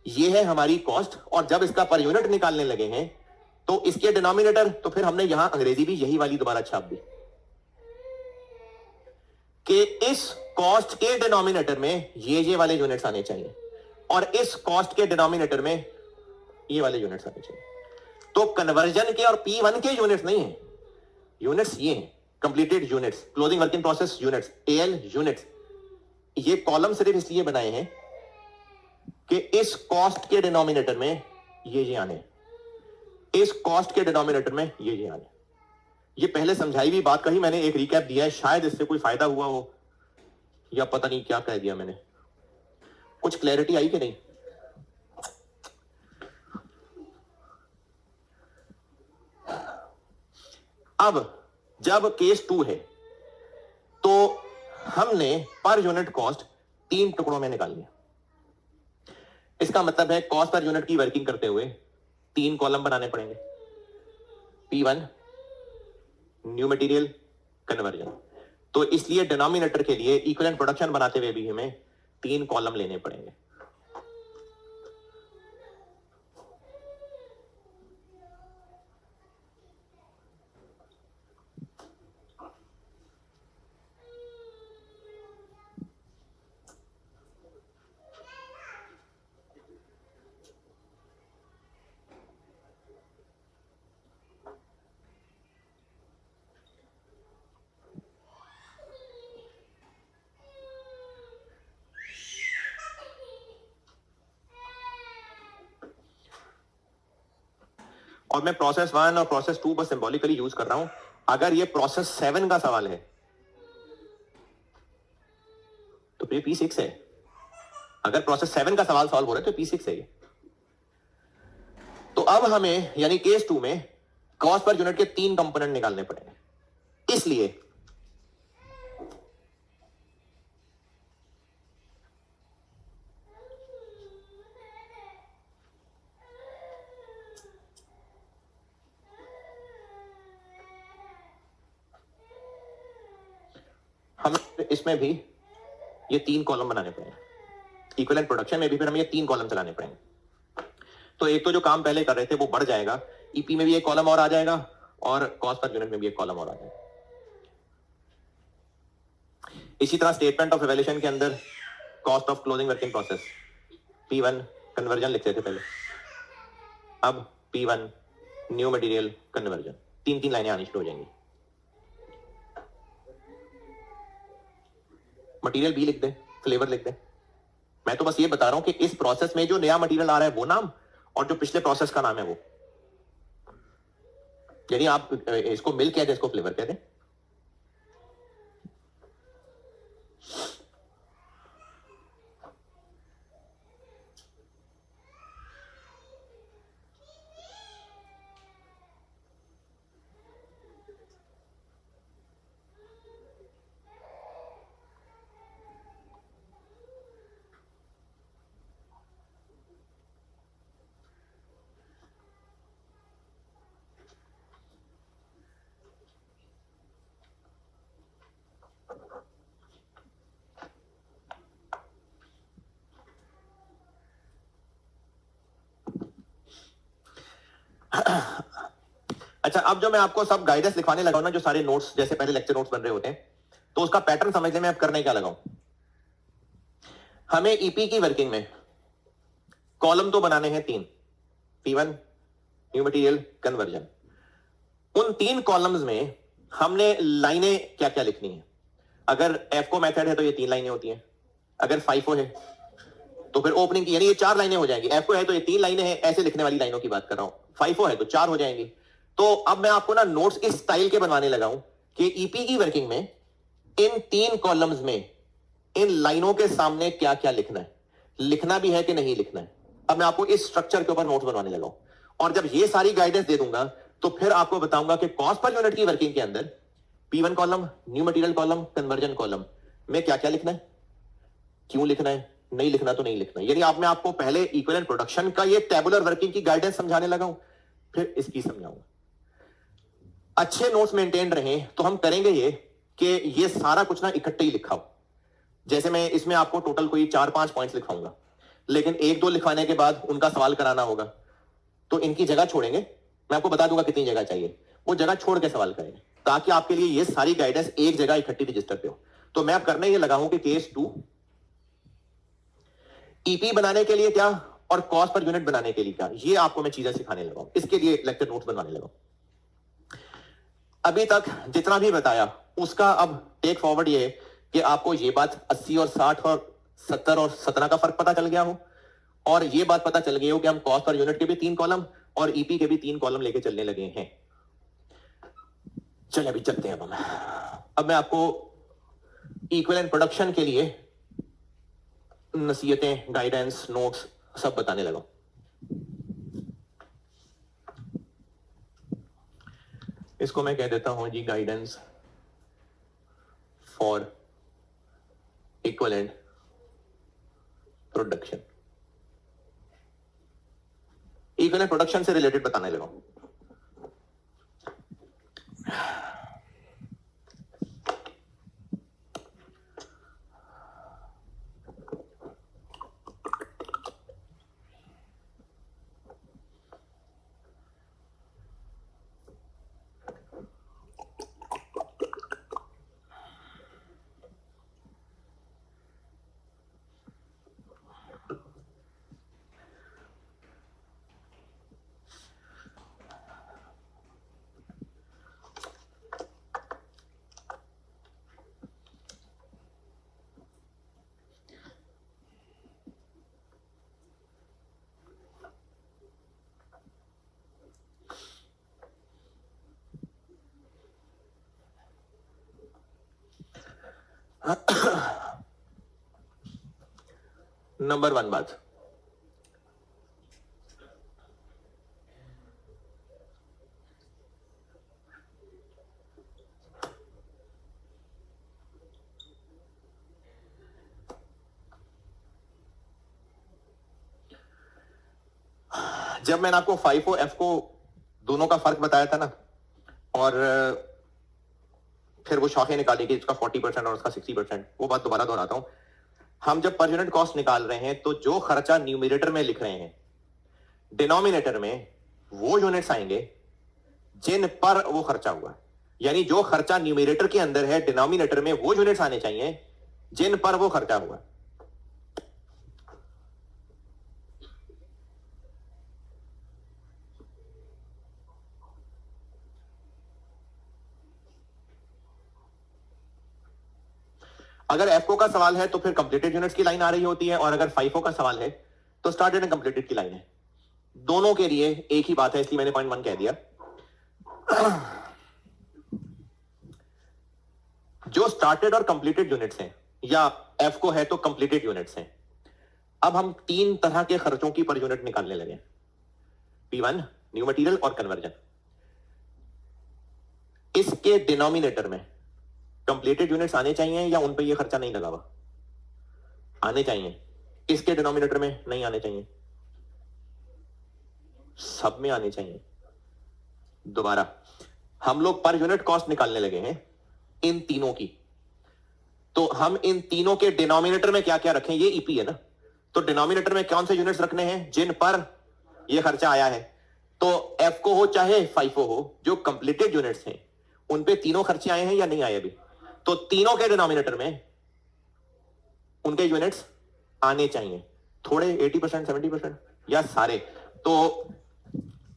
ये है हमारी कॉस्ट, और जब इसका पर यूनिट निकालने लगे हैं तो इसके डिनोमिनेटर, तो फिर हमने यहां अंग्रेजी भी यही वाली दोबारा छाप दी कि इस कॉस्ट के डिनोमिनेटर में ये वाले यूनिट्स आने चाहिए, और इस कॉस्ट के डिनोमिनेटर में ये वाले यूनिट्स आने चाहिए। तो कन्वर्जन के और P1 के यूनिट्स नहीं है, यूनिट्स ये हैं, completed units, closing work in process units, AL units. ये कॉलम सिर्फ इसलिए बनाए हैं कि इस कॉस्ट के डिनोमिनेटर में ये आने, इस कॉस्ट के डिनोमिनेटर में ये आने। ये पहले समझाई हुई बात कही मैंने, एक रिकैप दिया है, शायद इससे कोई फायदा हुआ हो, या पता नहीं क्या कह दिया मैंने। कुछ क्लैरिटी आई कि नहीं? अब जब केस 2 है तो हमने पर यूनिट कॉस्ट 3 टुकड़ों में निकाल लिया। इसका मतलब है कॉस्ट पर यूनिट की वर्किंग करते हुए 3 कॉलम बनाने पड़ेंगे। P1 न्यू मटेरियल कन्वर्जन, तो इसलिए डिनोमिनेटर के लिए इक्विवेलेंट प्रोडक्शन बनाते हुए भी हमें 3 कॉलम लेने पड़ेंगे। और मैं प्रोसेस 1 और प्रोसेस 2 पर सिंबॉलिकली यूज कर रहा हूं। अगर ये प्रोसेस 7 का सवाल है तो फिर P6 है। अगर प्रोसेस 7 का सवाल सॉल्व हो रहा है तो P6 है ये। तो अब हमें यानी केस 2 में कॉस्ट पर यूनिट के 3 कंपोनेंट निकालने पड़ेंगे। इसलिए हमें इसमें भी ये 3 कॉलम बनाने पड़ेंगे। इक्विवेलेंट प्रोडक्शन में भी फिर हमें ये 3 कॉलम चलाने पड़ेंगे। तो एक तो जो काम पहले कर रहे थे वो बढ़ जाएगा, ईपी में भी एक कॉलम और आ जाएगा, और कॉस्ट पर यूनिट में भी एक कॉलम और आ जाएगा। इसी तरह स्टेटमेंट ऑफ इवैल्यूएशन के अंदर cost of closing work in process P1 conversion लिखते थे पहले, अब P1 न्यू मटेरियल कन्वर्जन, 3 लाइनें आनी शुरू हो जाएंगी। मटेरियल बी लिख दे, फ्लेवर लिख दे। मैं तो बस ये बता रहा हूं कि इस प्रोसेस में जो नया मटेरियल आ रहा है वो नाम, और जो पिछले प्रोसेस का नाम है वो, यानी आप इसको मिल्क कह दें, इसको फ्लेवर कह दें। अच्छा, अब जो मैं आपको सब गाइडेंस लिखवाने लगा हूं ना, जो सारे नोट्स जैसे पहले लेक्चर नोट्स बन रहे होते हैं, तो उसका पैटर्न समझने में अब करने क्या लगाऊं। हमें ईपी की वर्किंग में कॉलम तो बनाने हैं 3, P1 न्यू मटेरियल कन्वर्जन। उन 3 कॉलम्स में हमने लाइनें क्या क्या लिखनी है। अगर एफको मेथड है तो ये 3 लाइनें होती हैं, अगर FIFO है तो फिर ओपनिंग की, यानी ये 4 लाइनें हो जाएंगी। एफको है तो ये 3 लाइनें हैं, ऐसे लिखने वाली लाइनों की बात कर रहा हूं। FIFO है तो 4 हो जाएंगी। तो अब मैं आपको ना नोट्स इस स्टाइल के बनवाने लगा हूं कि ईपी की वर्किंग में इन 3 कॉलम्स में इन लाइनों के सामने क्या क्या लिखना है, लिखना भी है कि नहीं लिखना है। अब मैं आपको इस स्ट्रक्चर के ऊपर नोट्स बनवाने लगा हूं, और जब ये सारी गाइडेंस दे दूंगा तो फिर आपको बताऊंगा कि कॉस्ट पर यूनिट की वर्किंग के अंदर P1 column, new material column, conversion column में क्या क्या लिखना है, क्यों लिखना है, नहीं लिखना तो नहीं लिखना। यानी मैं आपको पहले इक्विवेलेंट प्रोडक्शन का ये टेबुलर वर्किंग की गाइडेंस समझाने लगा हूं, फिर इसकी समझाऊंगा। अच्छे नोट्स मेंटेन रहे तो हम करेंगे ये कि ये सारा कुछ ना इकट्ठे ही लिखा हो। जैसे मैं इसमें आपको टोटल कोई 4-5 पॉइंट्स लिखाऊंगा, लेकिन 1-2 लिखवाने के बाद उनका सवाल कराना होगा, तो इनकी जगह छोड़ेंगे। मैं आपको बता दूंगा कितनी जगह चाहिए, वो जगह छोड़ के सवाल करेंगे, ताकि आपके लिए ये सारी गाइडेंस एक जगह इकट्ठी रजिस्टर पे हो। तो मैं अब करने ये लगा हूं कि केस 2 ईपी बनाने के लिए क्या और कॉस्ट पर यूनिट बनाने के लिए क्या, ये आपको मैं चीजें सिखाने लगा हूं। इसके लिए लेक्चर नोट्स बनवाने लगा। अभी तक जितना भी बताया उसका अब टेक फॉरवर्ड ये है कि आपको ये बात 80 और 60 और 70 और 17 का फर्क पता चल गया हो, और ये बात पता चल गई हो कि हम कॉस्ट पर यूनिट के भी 3 कॉलम और ईपी के भी 3 कॉलम लेके चलने लगे हैं। चलिए अभी चलते हैं। अब मैं आपको इक्विवेलेंट प्रोडक्शन के लिए नसीहतें, गाइडेंस, नोट्स सब बताने लगा। इसको मैं कह देता हूं जी guidance for equivalent production. Equivalent production से रिलेटेड बताने लगा। नंबर 1 बात, जब मैंने आपको FIFO FIFO दोनों का फर्क बताया था ना, और फिर वो शाखें निकाली कि इसका 40% और उसका 60%, वो बात दोबारा दोहराता हूं। हम जब पर यूनिट कॉस्ट निकाल रहे हैं तो जो खर्चा न्यूमरेटर में लिख रहे हैं, डिनोमिनेटर में वो यूनिट्स आएंगे जिन पर वो खर्चा हुआ। यानी जो खर्चा न्यूमरेटर के अंदर है, डिनोमिनेटर में वो यूनिट्स आने चाहिए जिन पर वो खर्चा हुआ। अगर एफको का सवाल है तो फिर कंप्लीटेड यूनिट्स की लाइन आ रही होती है, और अगर फाइफो का सवाल है तो स्टार्टेड एंड कंप्लीटेड की लाइन है। दोनों के लिए एक ही बात है, इसलिए मैंने पॉइंट 1 कह दिया। जो स्टार्टेड और कंप्लीटेड यूनिट्स हैं, या एफको है तो कंप्लीटेड यूनिट्स हैं। अब हम 3 तरह के खर्चों की पर यूनिट निकालने लगे, P1, न्यू मटेरियल और कन्वर्जन। इसके डिनोमिनेटर में कंप्लीटेड यूनिट्स आने चाहिए या उन पे ये खर्चा नहीं लगा हुआ? आने चाहिए। इसके डिनोमिनेटर में नहीं आने चाहिए, सब में आने चाहिए। दोबारा हम लोग पर यूनिट कॉस्ट निकालने लगे हैं इन तीनों की, तो हम इन तीनों के डिनोमिनेटर में क्या क्या रखें? ये ईपी है ना, तो डिनोमिनेटर में कौन से यूनिट्स रखने हैं? जिन पर ये खर्चा आया है। तो एफ को हो चाहे फाइफो हो, जो कंप्लीटेड यूनिट्स हैं उन पे तीनों खर्चे आए हैं या नहीं आए अभी? तो तीनों के डिनोमिनेटर में उनके यूनिट्स आने चाहिए, थोड़े 80%, 70% या सारे। तो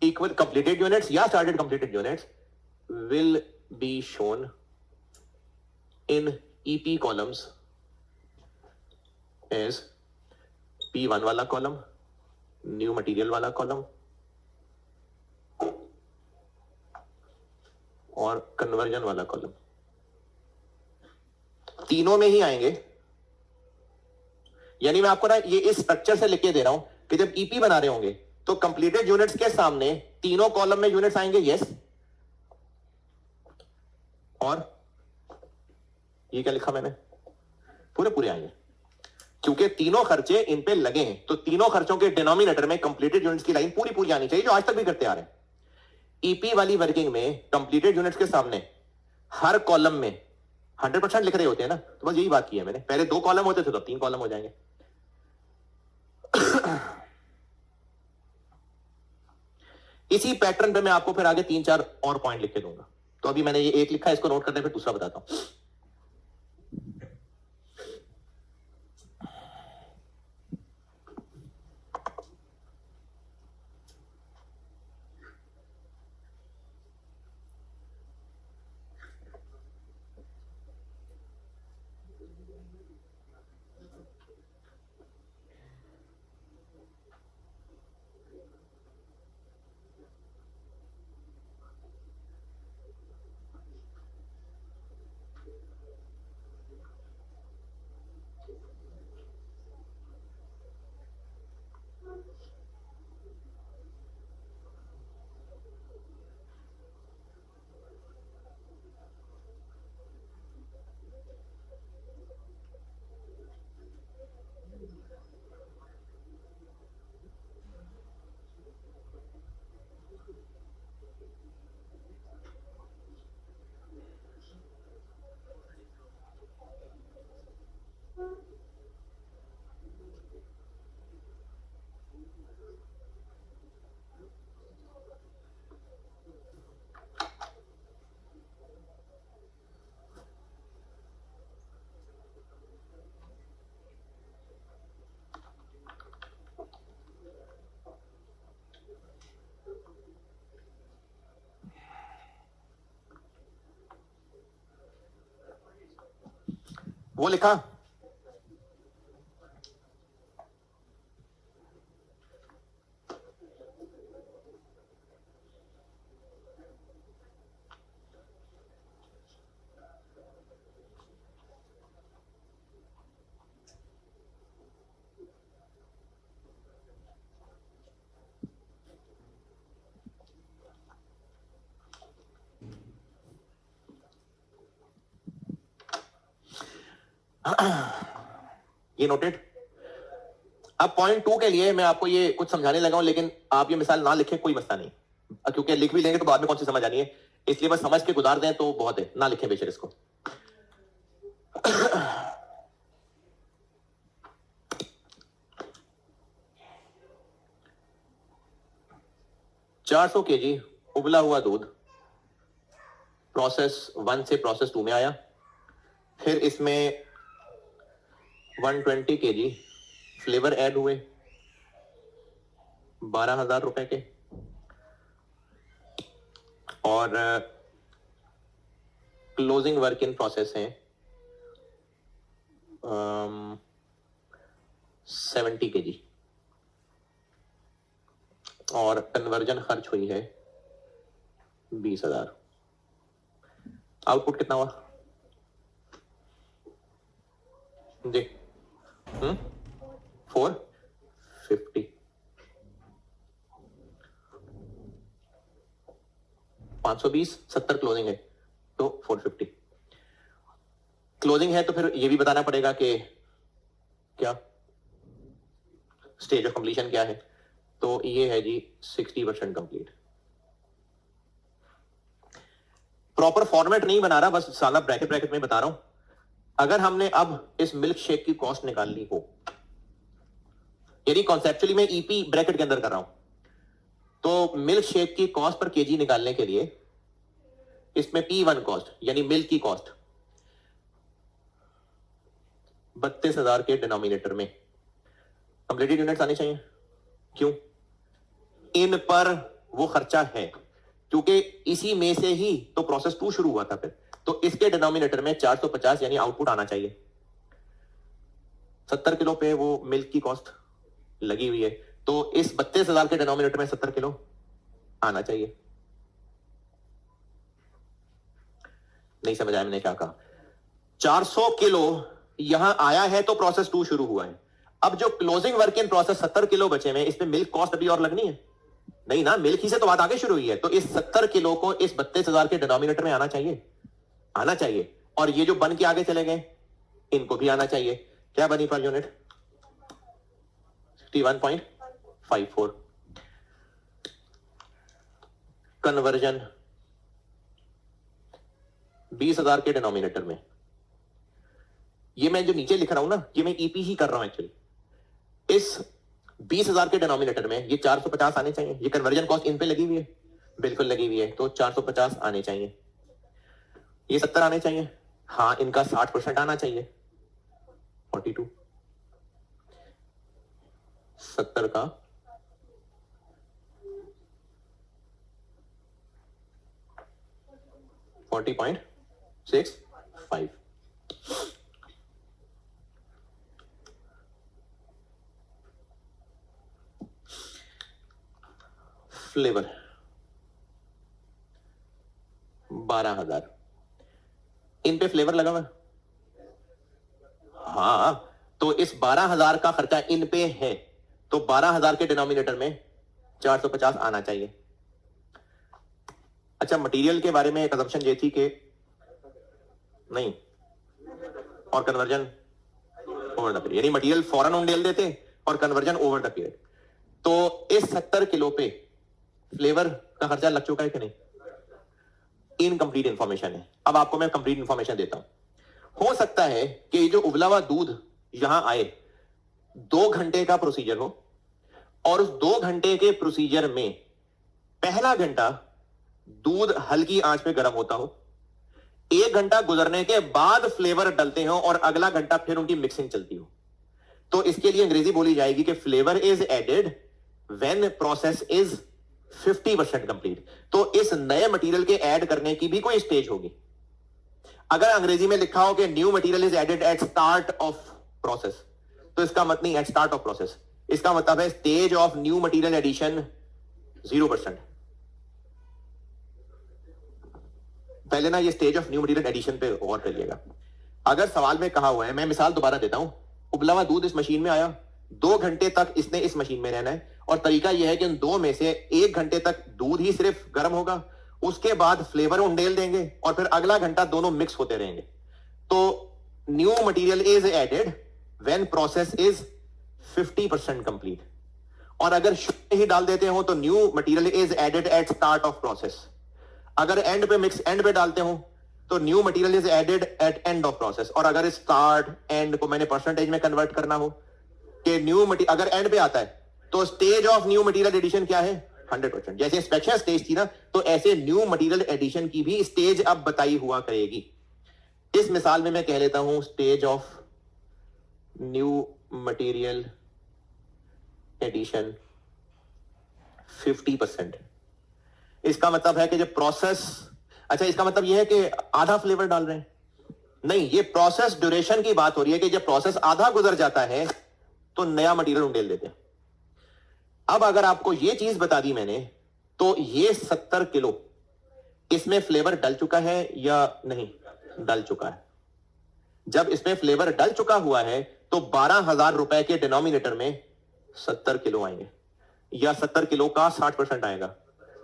इक्वल कंप्लीटेड यूनिट्स या started completed units will be shown in EP columns as P1 वाला कॉलम, न्यू मटेरियल वाला कॉलम और कन्वर्जन वाला कॉलम। तीनों में ही आएंगे। यानी मैं आपको ना ये इस स्ट्रक्चर से लिख के दे रहा हूं कि जब ईपी बना रहे होंगे तो कंप्लीटेड यूनिट्स के सामने तीनों कॉलम में यूनिट्स आएंगे, यस। और ये क्या लिखा मैंने, पूरे पूरे आएंगे, क्योंकि तीनों खर्चे इन पे लगे हैं, तो तीनों खर्चों के डिनोमिनेटर में कंप्लीटेड यूनिट्स की लाइन पूरी पूरी आनी चाहिए, जो आज तक भी करते आ रहे हैं। ईपी वाली वर्किंग में कंप्लीटेड यूनिट्स के सामने हर कॉलम में 100% लिख रहे होते हैं ना, तो बस यही बात की है मैंने। पहले 2 कॉलम होते थे तो 3 कॉलम हो जाएंगे। इसी पैटर्न पे मैं आपको फिर आगे 3-4 और पॉइंट लिख के दूंगा। तो अभी मैंने ये एक लिखा है, इसको नोट करते हैं, फिर दूसरा बताता हूं। वो लिखा, ये नोटेड। अब पॉइंट 2 के लिए मैं आपको ये कुछ समझाने लगा हूं, लेकिन आप ये मिसाल ना लिखें, कोई मसला नहीं, क्योंकि लिख भी लेंगे तो बाद में कौन सी समझ आनी है, इसलिए बस समझ के गुजार दें तो बहुत है, ना लिखें बेशक इसको। 400 kg उबला हुआ दूध प्रोसेस 1 से प्रोसेस 2 में आया, फिर इसमें 120 kg फ्लेवर ऐड हुए 12,000 रुपए के, और क्लोजिंग वर्क इन प्रोसेस है 70 kg, और कन्वर्जन खर्च हुई है 20,000। आउटपुट कितना हुआ देख, 450। 520, 70 क्लोजिंग है तो 450 क्लोजिंग है, तो फिर ये भी बताना पड़ेगा कि क्या स्टेज ऑफ कंप्लीशन क्या है, तो ये है जी 60% कंप्लीट। प्रॉपर फॉर्मेट नहीं बना रहा, बस साला ब्रैकेट ब्रैकेट में बता रहा हूं। अगर हमने अब इस मिल्क शेक की कॉस्ट निकालनी हो, यानी कॉन्सेप्चुअली मैं ईपी ब्रैकेट के अंदर कर रहा हूं, तो मिल्क शेक की कॉस्ट पर केजी निकालने के लिए इसमें P1 कॉस्ट यानी मिल्क की कॉस्ट 32,000 के डिनोमिनेटर में कंप्लीटेड यूनिट्स आने चाहिए। क्यों? इन पर वो खर्चा है, क्योंकि इसी में से ही तो प्रोसेस 2 शुरू हुआ था, फिर तो इसके डिनोमिनेटर में 450 यानी आउटपुट आना चाहिए। 70 किलो पे वो मिल्क की कॉस्ट लगी हुई है, तो इस 32,000 के डिनोमिनेटर में 70 किलो आना चाहिए। नहीं समझ आया मैंने क्या कहा? 400 किलो यहां आया है तो प्रोसेस 2 शुरू हुआ है। अब जो closing work in process 70 kilo बचे हुए, इसमें मिल्क कॉस्ट अभी और लगनी है नहीं ना, मिल्क ही से तो बात आगे शुरू हुई है। तो इस 70 किलो को इस 32,000 के डिनोमिनेटर में आना चाहिए, आना चाहिए। और ये जो बन के आगे चले गए इनको भी आना चाहिए। क्या बनी पर यूनिट? 61.54। कन्वर्जन 20,000 के डिनोमिनेटर में, ये मैं जो नीचे लिख रहा हूं ना, ये मैं ईपी ही कर रहा हूं एक्चुअली। इस 20,000 के डिनोमिनेटर में ये 450 आने चाहिए। ये कन्वर्जन कॉस्ट इन पे लगी हुई है, बिल्कुल लगी हुई है, तो 450 आने चाहिए। ये 70 आने चाहिए, हाँ इनका 60% आना चाहिए। 42 70 का 40.65। फ्लेवर 12,000, इन पे फ्लेवर लगा हुआ। हाँ तो इस 12,000 का खर्चा इन पे है, तो 12,000 के डिनोमिनेटर में 450 आना चाहिए। अच्छा, मटेरियल के बारे में एक assumption ये थी कि नहीं, और कन्वर्जन ओवर द पीरियड, यानी मटेरियल फौरन ऑन डेल देते और कन्वर्जन ओवर द पीरियड। तो इस 70 किलो पे फ्लेवर का खर्चा लग चुका है कि नहीं? इनकम्प्लीट इंफॉर्मेशन है। अब आपको मैं कंप्लीट इंफॉर्मेशन देता हूं। हो सकता है कि जो उबला हुआ दूध यहां आए, 2 घंटे का प्रोसीजर हो, और उस 2 घंटे के प्रोसीजर में पहला घंटा दूध हल्की आंच पे गर्म होता हो, 1 घंटा गुजरने के बाद फ्लेवर डलते हो और अगला घंटा फिर उनकी मिक्सिंग चलती हो। तो इसके लिए अंग्रेजी बोली जाएगी कि flavour is added when process is 50% complete. तो इस नए मटेरियल के ऐड करने की भी कोई स्टेज होगी। अगर अंग्रेजी में लिखा हो कि new material is added at start of process, तो इसका मतलब नहीं एट स्टार्ट ऑफ प्रोसेस, इसका मतलब है stage of new material addition 0%। पहले ना ये stage of new material addition पे गौर करिएगा। अगर सवाल में कहा हुआ है, मैं मिसाल दोबारा देता हूं, उबला हुआ दूध इस मशीन में आया, 2 घंटे तक इसने इस मशीन में रहना है, और तरीका यह है कि उन 2 में से 1 घंटे तक दूध ही सिर्फ गर्म होगा, उसके बाद फ्लेवर उंडेल देंगे और फिर अगला घंटा दोनों मिक्स होते रहेंगे। तो new material is added when process is 50% complete. और अगर शुरू ही डाल देते हो तो new material is added at start of process. अगर एंड पे मिक्स एंड पे डालते हो तो new material is added at end of process. और अगर स्टार्ट एंड को मैंने परसेंटेज में कन्वर्ट करना हो कि न्यू मटेरियल अगर एंड पे आता है तो stage of new material addition क्या है? 100%। जैसे इंस्पेक्शन स्टेज थी ना, तो ऐसे न्यू मटेरियल एडिशन की भी स्टेज अब बताई हुआ करेगी। इस मिसाल में मैं कह लेता हूं stage of new material addition 50%। इसका मतलब है कि जब प्रोसेस, अच्छा इसका मतलब यह है कि आधा फ्लेवर डाल रहे हैं? नहीं, ये प्रोसेस ड्यूरेशन की बात हो रही है कि जब प्रोसेस आधा गुजर जाता है तो नया मटेरियल उंडेल देते हैं। अब अगर आपको यह चीज बता दी मैंने, तो ये 70 किलो इसमें फ्लेवर डल चुका है या नहीं? डल चुका है। जब इसमें फ्लेवर डल चुका हुआ है तो 12,000 रुपए के डिनोमिनेटर में 70 किलो आएंगे, या 70 किलो का 60% आएगा?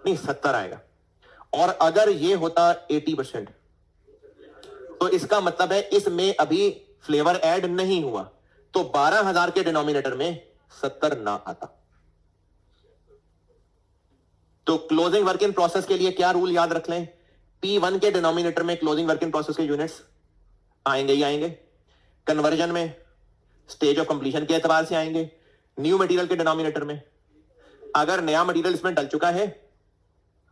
नहीं, 70 आएगा। और अगर ये होता 80%, तो इसका मतलब है इसमें अभी फ्लेवर ऐड नहीं हुआ, तो 12,000 के डिनोमिनेटर में 70 ना आता। तो क्लोजिंग वर्क इन प्रोसेस के लिए क्या रूल याद रख लें? P1 के डिनोमिनेटर में क्लोजिंग वर्क इन प्रोसेस के यूनिट्स आएंगे ही आएंगे। कन्वर्जन में स्टेज ऑफ कंप्लीशन के एतबार से आएंगे। न्यू मटेरियल के डिनोमिनेटर में अगर नया मटेरियल इसमें डल चुका है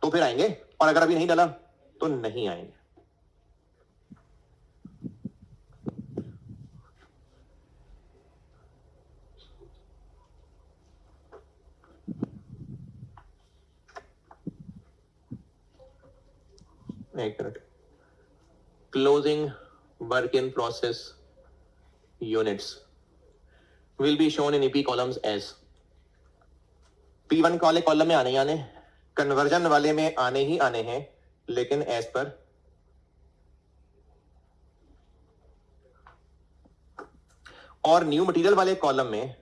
तो फिर आएंगे, और अगर अभी नहीं डला तो नहीं आएंगे। एक minute. Closing work in process units will be shown in EP columns as P1 वाले कॉलम में आने ही आने, कन्वर्जन वाले में आने ही आने हैं, लेकिन एज पर और न्यू मटेरियल वाले कॉलम में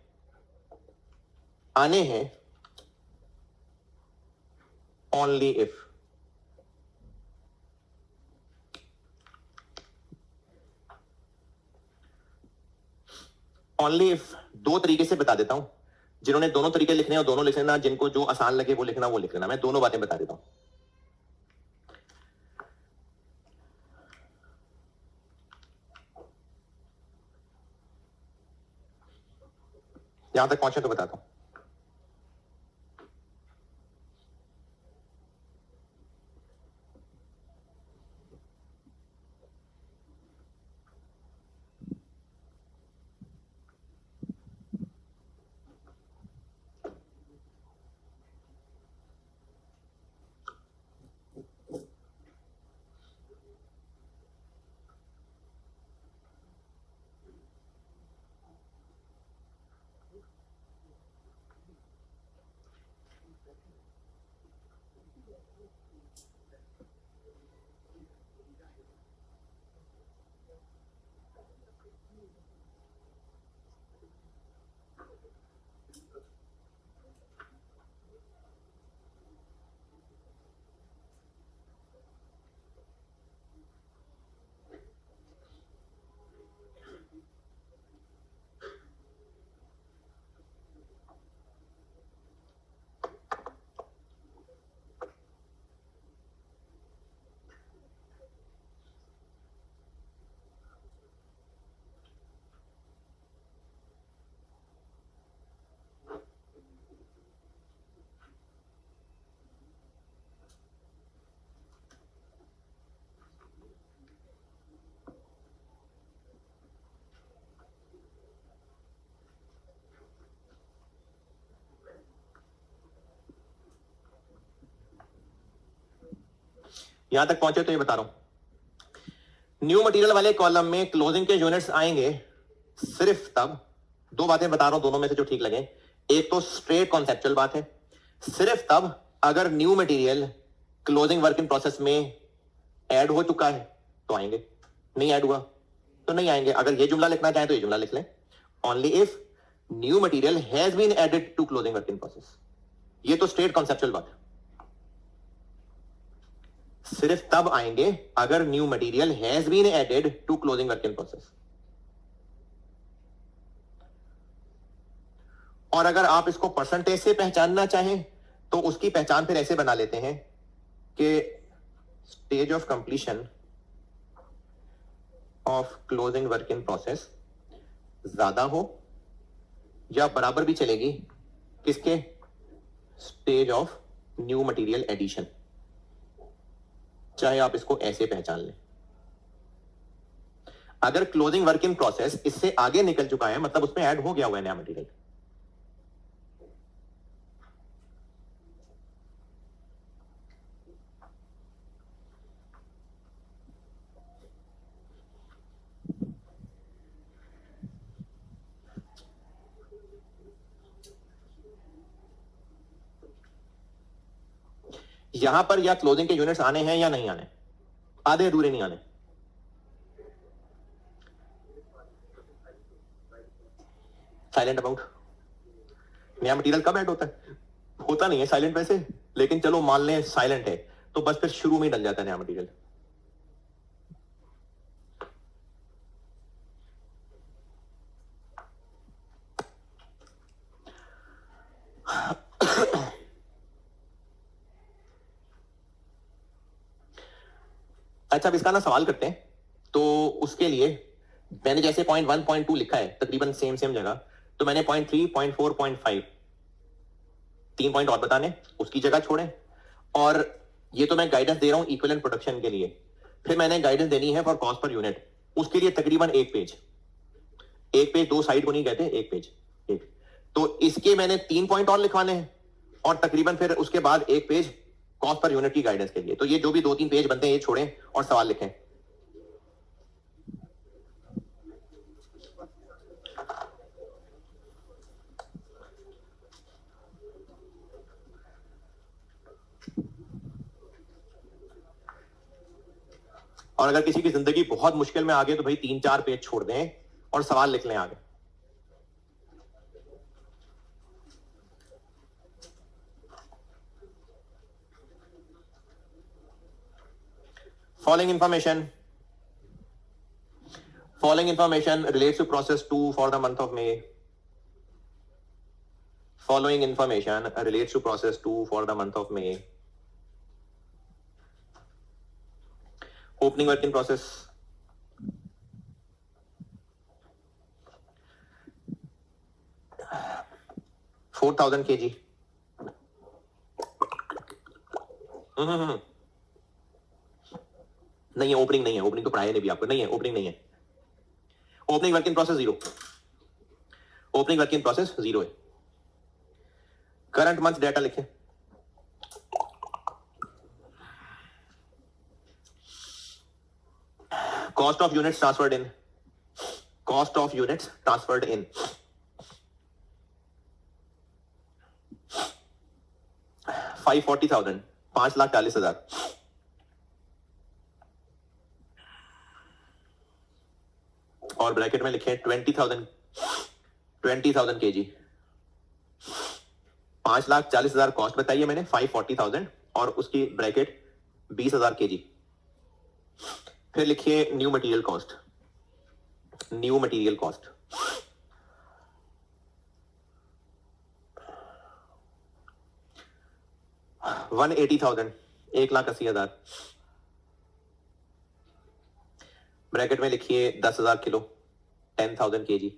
आने हैं ओनली इफ। ओनली इफ दो तरीके से बता देता हूं, जिन्होंने दोनों तरीके लिखने और दोनों लिख लेना, जिनको जो आसान लगे वो लिखना वो लिख लेना। मैं दोनों बातें बता देता हूं। यहां तक पहुंचे तो बताता हूं। यहां तक पहुंचे तो ये बता रहा हूं। न्यू मटेरियल वाले कॉलम में क्लोजिंग के यूनिट्स आएंगे सिर्फ तब, दो बातें बता रहा हूं, दोनों में से जो ठीक लगे। एक तो स्ट्रेट कॉन्सेप्चुअल बात है, सिर्फ तब अगर new material closing work in process में ऐड हो चुका है तो आएंगे, नहीं ऐड हुआ तो नहीं आएंगे। अगर ये जुमला लिखना चाहे तो ये जुमला लिख लें, only if new material has been added to closing work in process. ये तो स्ट्रेट कॉन्सेप्चुअल बात है। सिर्फ तब आएंगे अगर new material has been added to closing work in process. और अगर आप इसको परसेंटेज से पहचानना चाहें तो उसकी पहचान फिर ऐसे बना लेते हैं कि stage of completion of closing work in process ज्यादा हो या बराबर भी चलेगी किसके, stage of new material addition. चाहे आप इसको ऐसे पहचान लें। अगर क्लोजिंग वर्क इन प्रोसेस इससे आगे निकल चुका है मतलब उसमें ऐड हो गया हुआ है नया मटेरियल। यहां पर या क्लोजिंग के यूनिट्स आने हैं या नहीं आने, आधे अधूरे नहीं आने। साइलेंट अबाउट नया मटेरियल कब ऐड होता है, होता नहीं है साइलेंट वैसे, लेकिन चलो मान लें साइलेंट है तो बस फिर शुरू में डल जाता है नया मटेरियल। अच्छा, अब इसका ना सवाल करते हैं। तो उसके लिए मैंने जैसे पॉइंट 1 पॉइंट 2 लिखा है तकरीबन सेम जगह, तो मैंने पॉइंट 3 पॉइंट 4 पॉइंट 5 3 पॉइंट और बताने, उसकी जगह छोड़ें। और ये तो मैं गाइडेंस दे रहा हूं इक्विवेलेंट प्रोडक्शन के लिए। फिर मैंने गाइडेंस देनी है फॉर कॉस्ट पर यूनिट, उसके लिए तकरीबन एक पेज, दो साइड को नहीं कहते, एक पेज एक। तो इसके मैंने 3 पॉइंट और लिखवाने हैं और तकरीबन फिर उसके बाद एक पेज कॉस्ट पर यूनिट की गाइडेंस के लिए। तो ये जो भी 2-3 पेज बनते हैं ये छोड़ें और सवाल लिखें। और अगर किसी की जिंदगी बहुत मुश्किल में आ गई तो भाई 3-4 पेज छोड़ दें और सवाल लिख लें आगे। Following information relates to process 2 for the month of May. Following information relates to process 2 for the month of May. Opening work in process. $4,000 kg. नहीं है, ओपनिंग नहीं है, ओपनिंग तो पढ़ाया नहीं भी आपको, नहीं है, ओपनिंग नहीं है, opening work in process 0, opening work in process 0 है। करंट मंथ डेटा लिखें, cost of units transferred in, cost of units transferred इन 540,000, 5,40,000। और ब्रैकेट में लिखे 20,000 kg, 5,40,000 कॉस्ट बताइए मैंने, 540,000 और उसकी ब्रैकेट 20,000 kg। फिर लिखिए new material cost, new material cost 180,000, 1,80,000। Bracket में लिखिए 10,000 kilo, 10,000 kg।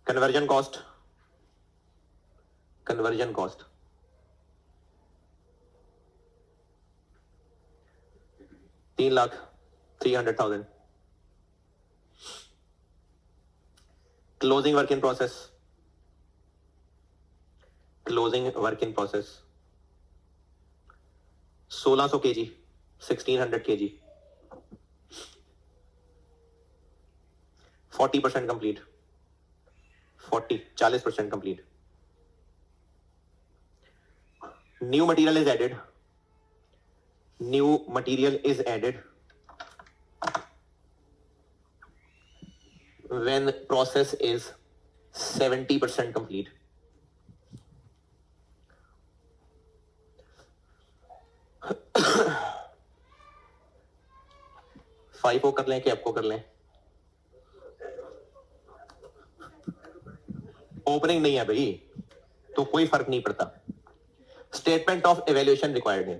Conversion cost, conversion cost 3,300,000। Closing work in process, closing work in process 1,600 kg, 1,600 kg, 40% complete, 40% complete. New material is added, new material is added when process is 70% complete. Five को कर लें कि आपको कर लें, ओपनिंग नहीं है भाई तो कोई फर्क नहीं पड़ता। स्टेटमेंट ऑफ एवेल्यूएशन रिक्वायर्ड है,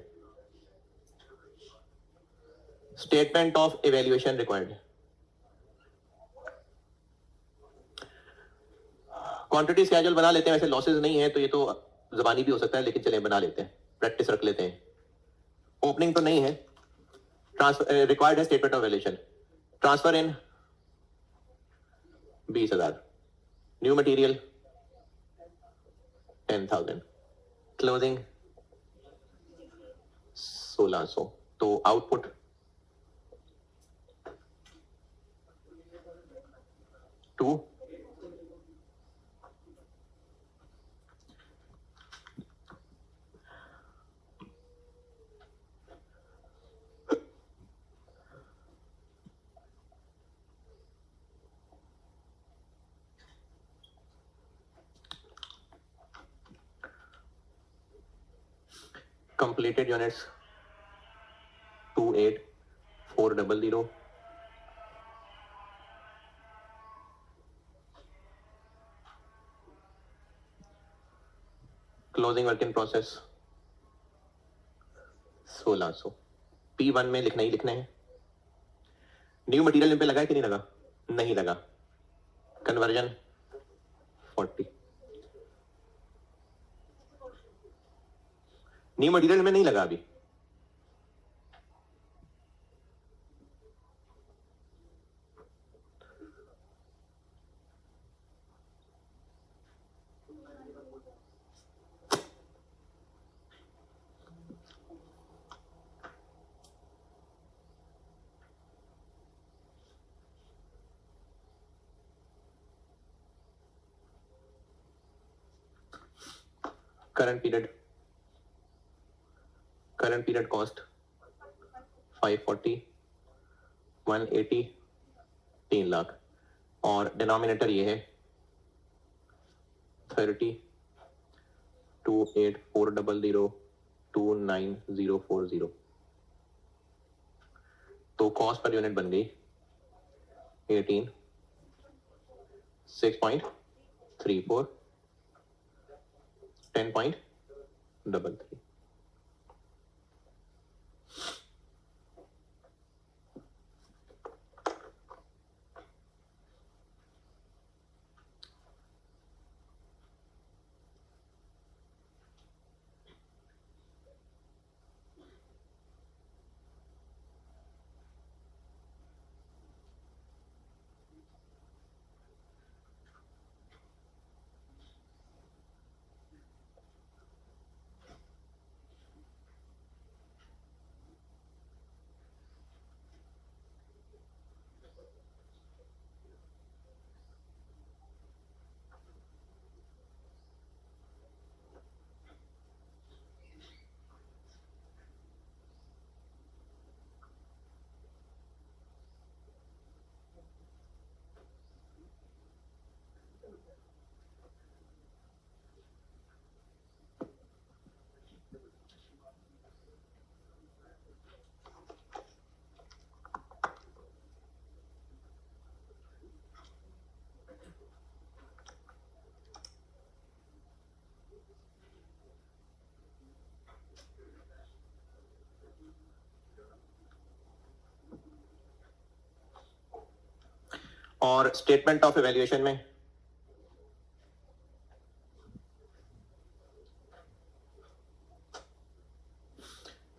स्टेटमेंट ऑफ एवेल्यूएशन रिक्वायर्ड है। क्वांटिटी स्केड्यूल बना लेते हैं, वैसे लॉसेस नहीं है तो ये तो जबानी भी हो सकता है, लेकिन चलें बना लेते हैं, प्रैक्टिस रख लेते हैं। ओपनिंग तो नहीं है, ट्रांसफर रिक्वायर्ड है statement of valuation. Transfer in 20,000, new material 10,000, closing 1,600। तो output 2 completed units 28,400। Closing work in process 1,600। P1 में लिखना ही लिखना है। न्यू मटेरियल इन पे लगा है कि नहीं लगा? नहीं लगा। कन्वर्जन 40। न्यू मटेरियल में नहीं लगा अभी। करंट पीरियड कॉस्ट 540, 180, 3 लाख और डिनोमिनेटर ये है 30, 28,400,29040। तो कॉस्ट पर यूनिट बन गई 18, 6.34, 10.33। और स्टेटमेंट ऑफ इवैल्यूएशन में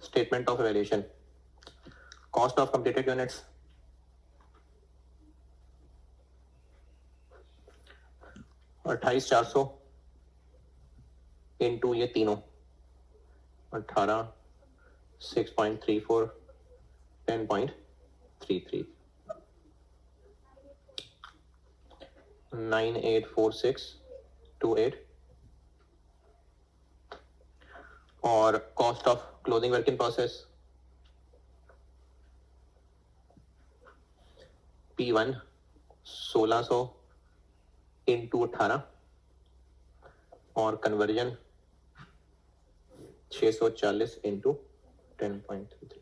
statement of evaluation, cost of completed units 28,400 into ये तीनों 18, 6.34, 10.33, 984628। और cost of closing work in process P1 1600 into 18 और कन्वर्जन 640 इंटू 10.33।